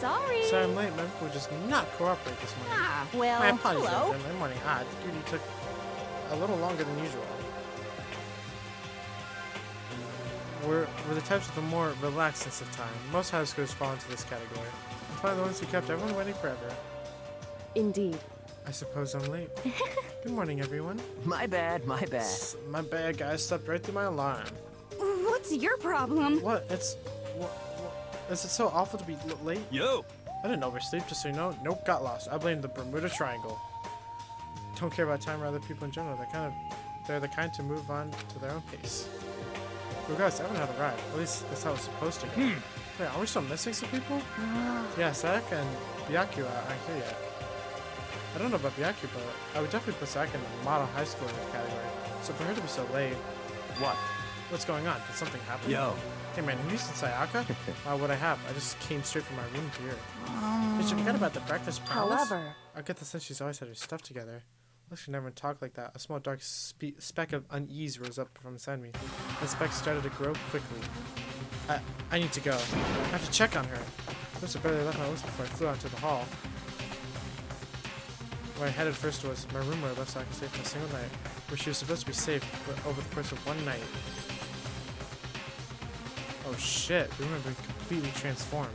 Sorry.
Sorry I'm late. My people would just not cooperate this morning.
Well,
My apologies,
hello.
everyone. My morning duty took a little longer than usual. We're the types with a more relaxed sense of time. Most high schoolers fall into this category. I'm probably the ones who kept everyone waiting forever.
Indeed.
I suppose I'm late. Good morning, everyone.
My bad, my bad.
My bad, guys. Slept right through my alarm.
What's your problem?
What? Is it so awful to be late?
Yo!
I didn't oversleep, just so you know. Nope, got lost. I blame the Bermuda Triangle. Don't care about time or other people in general. They're the kind to move on to their own pace. Regardless, I haven't had a ride. At least that's how it's supposed to go. Wait, are we still missing some people? Yeah, Sayaka and Byaku aren't here yet. I don't know about Byaku, but I would definitely put Sayaka in the model high school category. So for her to be so late,
What?
what's going on? Did something happen?
Yo.
Hey man, have you seen Sayaka? What I have? I just came straight from my room here. Did you forget about the breakfast promise?
However,
I get the sense she's always had her stuff together. Looks she never talked like that. A small dark speck of unease rose up from inside me. The speck started to grow quickly. I need to go. I have to check on her. I must have barely left my house before I flew out to the hall. Where I headed first was my room where I left Sayaka safe for a single night, where she was supposed to be safe over the course of one night. Oh shit, the room had been completely transformed.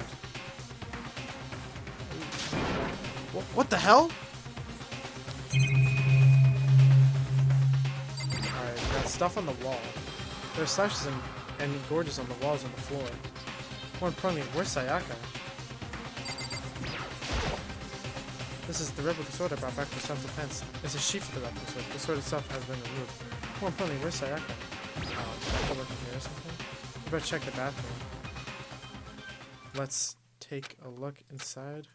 What the hell? Alright, we got stuff on the wall. There are slashes and gorges on the walls and the floor. More importantly, where's Sayaka? This is the replica sword I brought back for self-defense. It's a sheath for the replica sword. The sword itself has been removed. More importantly, where's Sayaka? Did I go working here or something? We better check the bathroom. Let's take a look inside.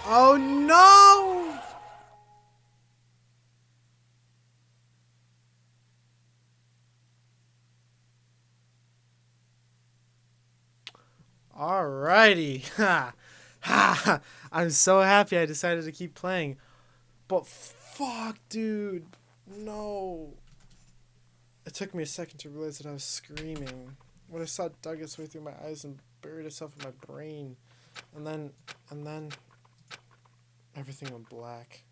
Oh no! Alrighty. Ha! Ha! I'm so happy I decided to keep playing. But fuck, dude. No. It took me a second to realize that I was screaming. When I saw it dug its way through my eyes and buried itself in my brain. And then everything went black.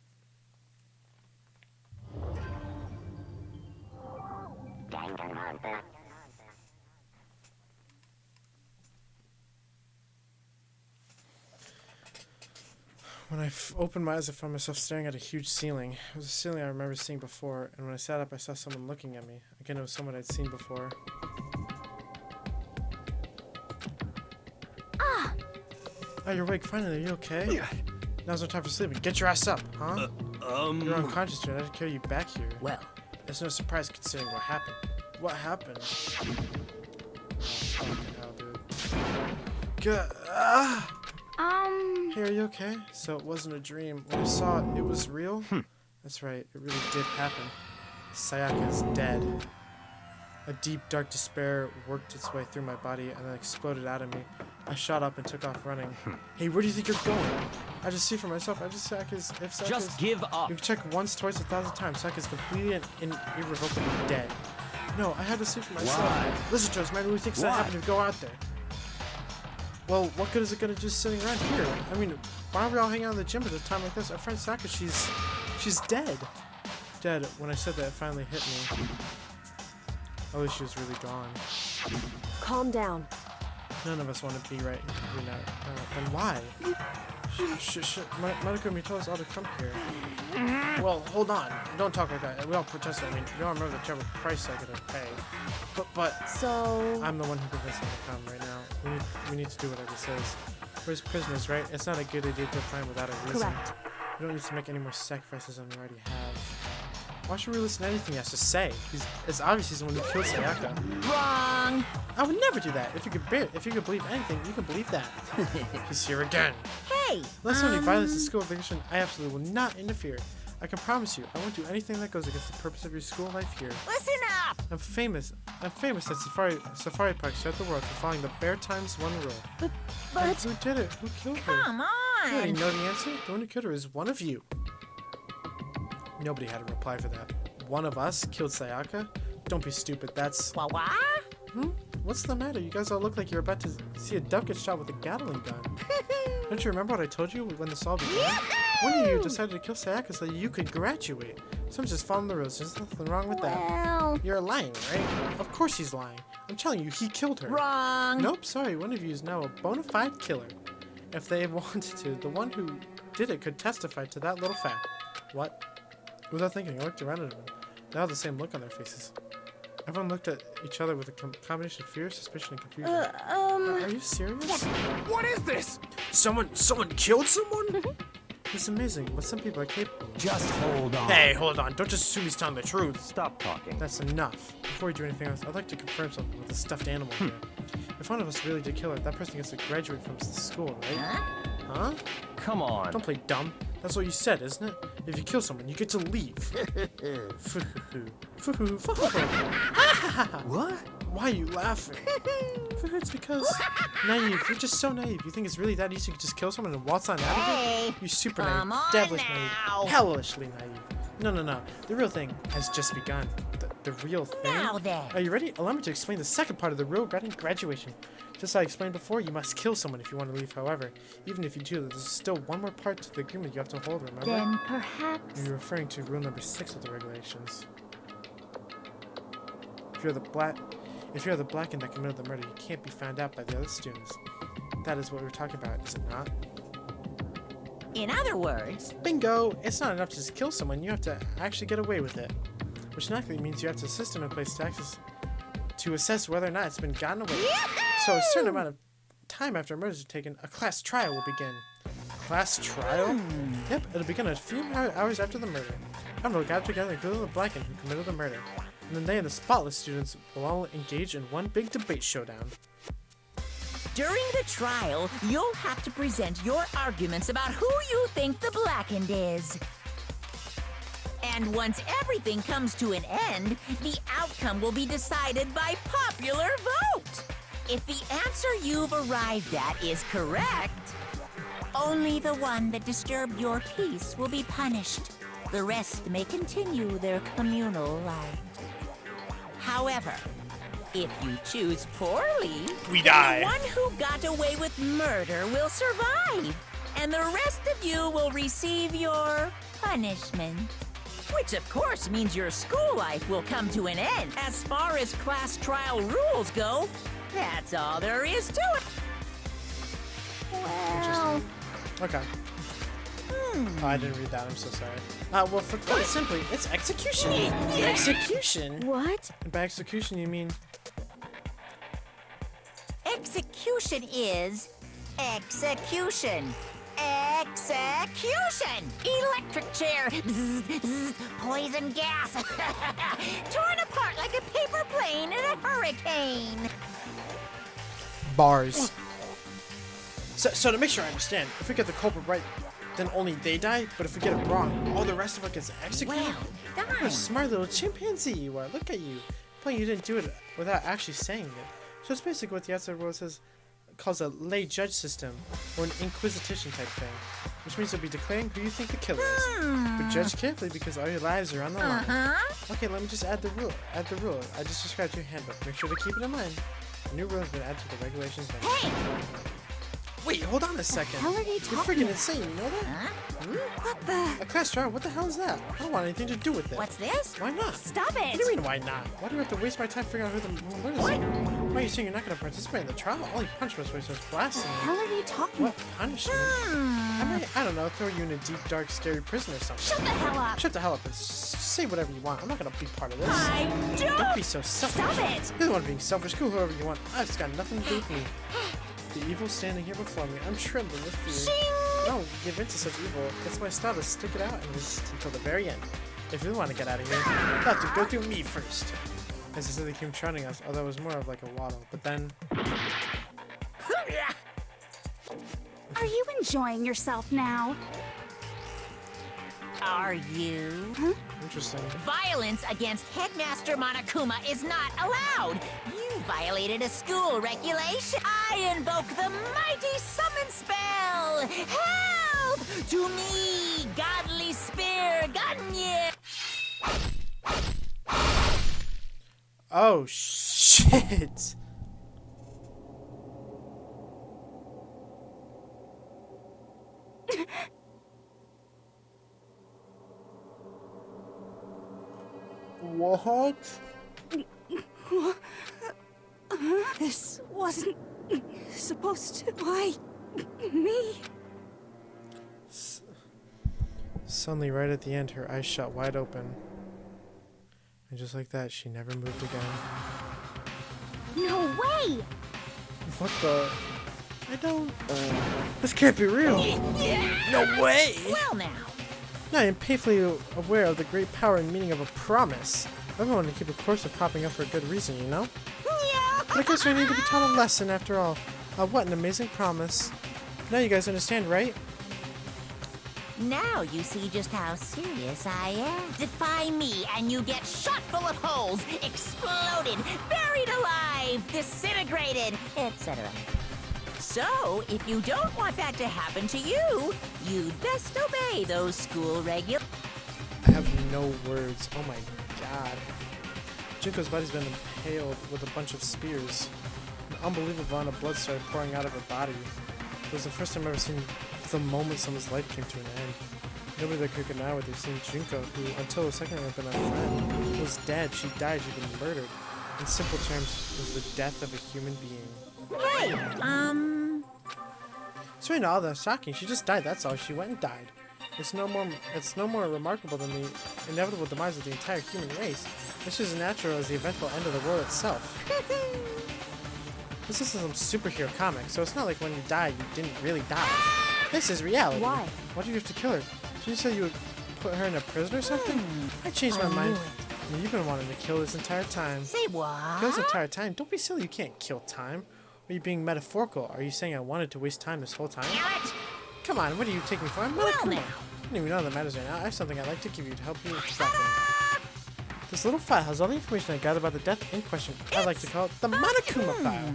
When I opened my eyes, I found myself staring at a huge ceiling. It was a ceiling I remember seeing before, and when I sat up, I saw someone looking at me. Again, it was someone I'd seen before. Oh, you're awake finally. Are you okay? Now's no time for sleeping. Get your ass up, huh? You're unconscious, dude. I had to carry you back here.
Well,
It's no surprise considering what happened. What happened? Oh, fucking hell, dude. Hey, are you okay? So it wasn't a dream. When I saw it, it was real? That's right. It really did happen. Sayaka is dead. A deep, dark despair worked its way through my body and then exploded out of me. I shot up and took off running. Hey, where do you think you're going? I just see for myself.
just give up.
You've checked once, twice, 1,000 times. Sayaka's completely and irrevocably dead. No, I had to see for myself.
Why?
Listen to us, man. Who thinks that happened to go out there? Well, what good is it gonna just sitting around here? I mean, why don't we all hang out in the gym at a time like this? Our friend Sayaka, she's dead. Dead. When I said that, it finally hit me. At least she was really gone.
calm down.
None of us want to be right here now. Then why? Monokuma told us all to come here. Well, hold on. Don't talk like that. We all protested. I mean, you all remember the terrible price I gotta pay. But
So...
I'm the one who convinced him to come right now. We need to do whatever he says. We're his prisoners, right? It's not a good idea to find without a reason.
Correct.
We don't need to make any more sacrifices than we already have. Why should we listen to anything he has to say? It's obvious he's the one who killed Sayaka.
Wrong.
I would never do that. If you could believe anything, you can believe that. He's here again.
Hey.
Unless any violence in school vacation, I absolutely will not interfere. I can promise you, I won't do anything that goes against the purpose of your school life here.
Listen up.
I'm famous at Safari Parks throughout the world for following the Bear Times 1 rule.
But...
Who did it? Who killed her?
Come
You already
on.
know the answer? The one who killed her is one of you. Nobody had a reply for that. One of us killed Sayaka? Don't be stupid, that's...
What?
What's the matter? You guys all look like you're about to see a duck get shot with a Gatling gun. Don't you remember what I told you when this all began? One of you decided to kill Sayaka so that you could graduate. So I'm just following the rules. There's nothing wrong with that.
Well...
You're lying, right? Of course he's lying. I'm telling you, he killed her.
Wrong.
Nope, sorry. One of you is now a bona fide killer. If they wanted to, the one who did it could testify to that little fact. What? Without thinking, I looked around at them. They all had the same look on their faces. Everyone looked at each other with a combination of fear, suspicion, and confusion. Are you serious?
What is this?
Someone killed someone? It's amazing what some people are capable of.
Just hold on.
Hey, hold on. Don't just assume he's telling the truth.
Stop talking.
That's enough. Before we do anything else, I'd like to confirm something with the stuffed animal here. If one of us really did kill her, that person gets to graduate from the school, right? Huh?
Come on.
Don't play dumb. That's what you said, isn't it? If you kill someone, you get to leave.
What?
Why are you laughing? It's because naive. You're just so naive. You think it's really that easy to just kill someone and waltz on out of
Hey.
it? You super
Come
naive,
on
devilish
now.
naive, hellishly naive. No. The real thing has just begun. The real thing?
Now then.
Are you ready? Allow me to explain the second part of the rule regarding graduation. Just as I explained before, you must kill someone if you want to leave. However, even if you do, there's still one more part to the agreement you have to hold, remember?
Then perhaps...
You're referring to rule number 6 of the regulations. If you're the Blackened that committed the murder, you can't be found out by the other students. That is what we're talking about, is it not?
In other words,
Bingo! It's not enough to just kill someone, you have to actually get away with it. Which naturally means you have a system in place to assess whether or not it's been gotten away. So a certain amount of time after a murder is taken, a class trial will begin. Class trial? Yep, it'll begin a few hours after the murder. Everyone will gather together, including the Blackened who committed the murder. And then they and the spotless students will all engage in one big debate showdown.
during the trial, you'll have to present your arguments about who you think the Blackened is. And once everything comes to an end, the outcome will be decided by popular vote. If the answer you've arrived at is correct, only the one that disturbed your peace will be punished. The rest may continue their communal life. However, if you choose poorly,
we die.
The one who got away with murder will survive, and the rest of you will receive your punishment. Which, of course, means your school life will come to an end. As far as class trial rules go, that's all there is to it.
Well...
Okay. Oh, I didn't read that. I'm so sorry. Well, for quite simply, it's execution. Execution?
What?
And by execution, you mean...
Execution is execution. Execution! Electric chair! Bzz, bzz, poison gas! Torn apart like a paper plane in a hurricane!
Bars. So to make sure I understand, if we get the culprit right, then only they die, but if we get it wrong, all the rest of us gets executed?
Well
What a
done!
smart little chimpanzee you are. Look at you. But you didn't do it without actually saying it. So it's basically what the outside world calls a lay judge system, or an inquisition type thing, which means you'll be declaring who you think the killer is. But judge carefully because all your lives are on the line. Okay, let me just add the rule. I just described your handbook. Make sure to keep it in mind. A new rule has been added to the regulations.
Hey!
Wait, hold on a second.
What the hell are you
You're
talking
freaking
about?
insane, you know that?
Huh?
What the?
A class jar, what the hell is that? I don't want anything to do with it.
What's this?
Why not?
Stop
What
it!
do you mean, why not? Why do you have to waste my time figuring out who the what is it? Why are you saying you're not going to participate in the trial? All you punishment was just blasting
What the
me.
hell are you talking
What
about?
punishment? I don't know, throw you in a deep, dark, scary prison or something.
Shut the hell up!
Shut the hell up and say whatever you want. I'm not going to be part of this.
I
Don't be so selfish.
Stop it!
You're the one being selfish. Go whoever you want. I've just got nothing to do with me. The evil standing here before me. I'm trembling with fear. Don't give in to such evil. It's my style to stick it out and resist until the very end. If you want to get out of here, you'll have to go through me first. As I said, they came trotting us, although it was more of like a waddle. But then...
Are you enjoying yourself now?
Are you?
Interesting.
Violence against Headmaster Monokuma is not allowed. You violated a school regulation. I invoke the mighty summon spell. Help! To me, godly spear, Gunye.
Oh, shit! What?
This wasn't supposed to. Why? Me?
Suddenly, right at the end, her eyes shut wide open. And just like that, she never moved again.
No way!
What the? I don't... this can't be real! No way!
Well now.
Now I am painfully aware of the great power and meaning of a promise. Everyone to keep a course of popping up for a good reason, you know? But I guess we need to be taught a lesson after all. What an amazing promise. Now you guys understand, right?
Now you see just how serious I am. Defy me and you get shot full of holes, exploded, buried alive, disintegrated, etc. So, if you don't want that to happen to you, you'd best obey those school regulations.
I have no words. Oh my god. Junko's body's been impaled with a bunch of spears. An unbelievable amount of blood started pouring out of her body. It was the first time I've ever seen the moment someone's life came to an end. Nobody that could now would have seen Junko, who until a second ago had been a friend, was dead. She died. She'd been murdered. In simple terms, it was the death of a human being.
Hey,
So ain't all that shocking. She just died. That's all. She went and died. It's no more remarkable than the inevitable demise of the entire human race. It's just as natural as the eventual end of the world itself. This isn't some superhero comic, so it's not like when you die, you didn't really die. This is reality.
Why?
Why do you have to kill her? Did you say you would put her in a prison or something? I changed my mind. I mean, you've been wanting to kill this entire time.
say what?
Kill this entire time? Don't be silly. You can't kill time. Are you being metaphorical? Are you saying I wanted to waste time this whole time?
Damn it!
Come on, what do you take me for? I'm
Well,
Monokuma.
now.
I don't even know that matters right now. I have something I'd like to give you to help you with something. This little file has all the information I gathered about the death in question. I like to call it the Monokuma file.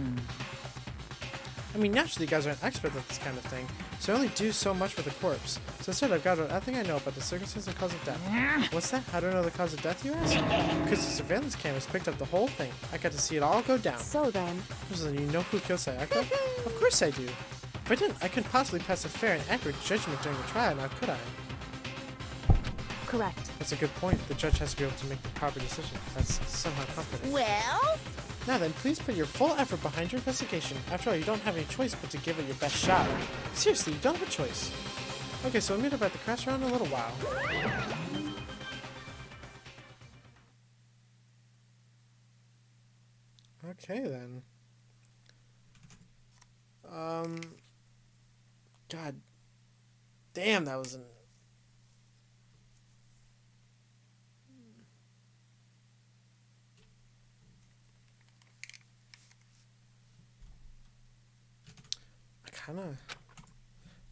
I mean, naturally, you guys are an expert at this kind of thing, so I only do so much with a corpse. So instead, I've gathered everything I know about the circumstances and cause of death. What's that? How do I know the cause of death, you ask? Because the surveillance cameras picked up the whole thing. I got to see it all go down.
So then,
So you know who killed Sayaka? Of course I do. If I didn't, I couldn't possibly pass a fair and accurate judgment during the trial, now could I?
correct.
That's a good point. The judge has to be able to make the proper decision. That's somehow comforting.
Well,
Now then, please put your full effort behind your investigation. After all, you don't have any choice but to give it your best shot. Seriously, you don't have a choice. Okay, so we'll meet up at the crash round in a little while. Okay, then. God damn, that was an...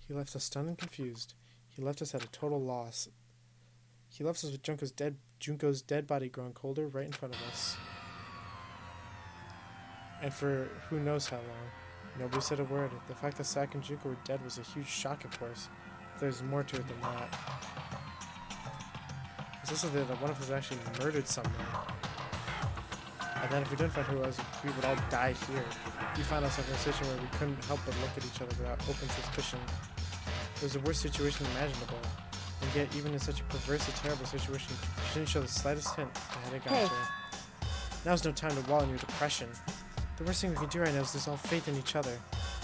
He left us stunned and confused. He left us at a total loss. He left us with Junko's dead body growing colder right in front of us. And for who knows how long. Nobody said a word. The fact that Sayaka and Junko were dead was a huge shock, of course. But there's more to it than that. It's also that one of us actually murdered someone. And then if we didn't find who it was, we would all die here. We found ourselves in a situation where we couldn't help but look at each other without open suspicion. It was the worst situation imaginable. And yet, even in such a perverse and terrible situation, she didn't show the slightest hint that I had got to her. Now's no time to wallow in your depression. The worst thing we can do right now is lose all faith in each other.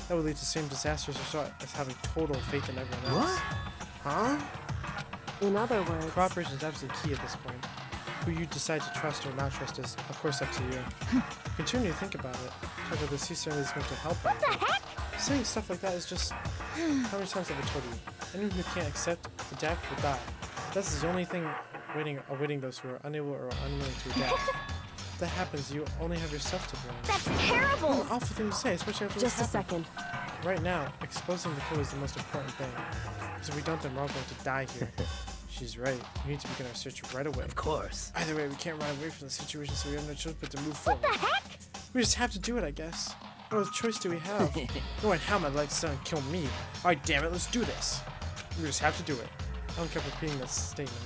That would lead to the same disastrous result as having total faith in everyone else. Huh?
In other words,
Cooperation is absolutely key at this point. Who you decide to trust or not trust is, of course, up to you. Continue to think about it. Talk about this, he certainly is going to help. What the heck? Saying stuff like that is just... How many times have I told you? Anyone who can't accept, adapt, will die. That's the only thing awaiting those who are unable or unwilling to adapt. If that happens, you only have yourself to blame.
That's terrible!
What an awful thing to say, especially after
just a
this happened.
second.
Right now, exposing the killer is the most important thing. Because if we don't, then we're all going to die here. She's right. We need to begin our search right away.
Of course.
Either way, we can't run away from the situation, so we have no choice but to move forward.
What the heck?
We just have to do it, I guess. What other choice do we have? No one how might like to son kill me. Alright, damn it, let's do this. We just have to do it. I don't kept repeating that statement.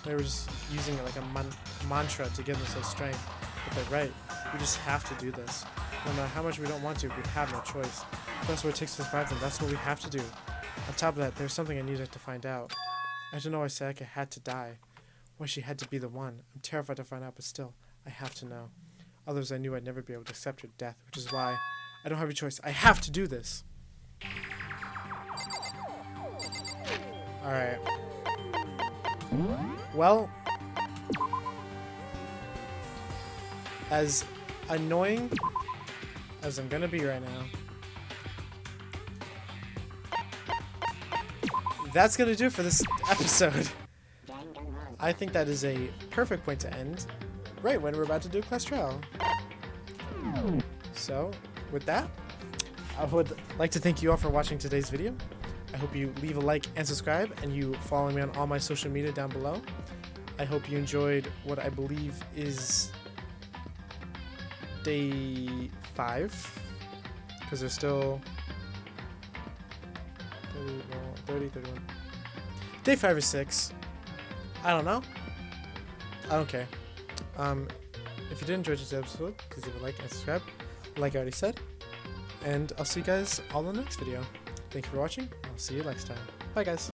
They were just using it like a mantra to give themselves strength. But they're right. We just have to do this. No matter how much we don't want to, we have no choice. If that's what it takes to survive, then that's what we have to do. On top of that, there's something I needed to find out. I don't know why Sayaka had to die. Why she had to be the one. I'm terrified to find out, but still, I have to know. Otherwise, I knew I'd never be able to accept her death, which is why I don't have a choice. I have to do this. Alright. Well, as annoying as I'm gonna be right now, that's gonna do it for this episode. I think that is a perfect point to end, right when we're about to do a class trial. So, with that, I would like to thank you all for watching today's video. I hope you leave a like and subscribe, and you follow me on all my social media down below. I hope you enjoyed what I believe is day 5, because there's still 30, 31. Day 5 or 6. I don't know. I don't care. If you did enjoy today's episode, please leave a like and subscribe, like I already said. And I'll see you guys all in the next video. Thank you for watching. I'll see you next time. Bye, guys.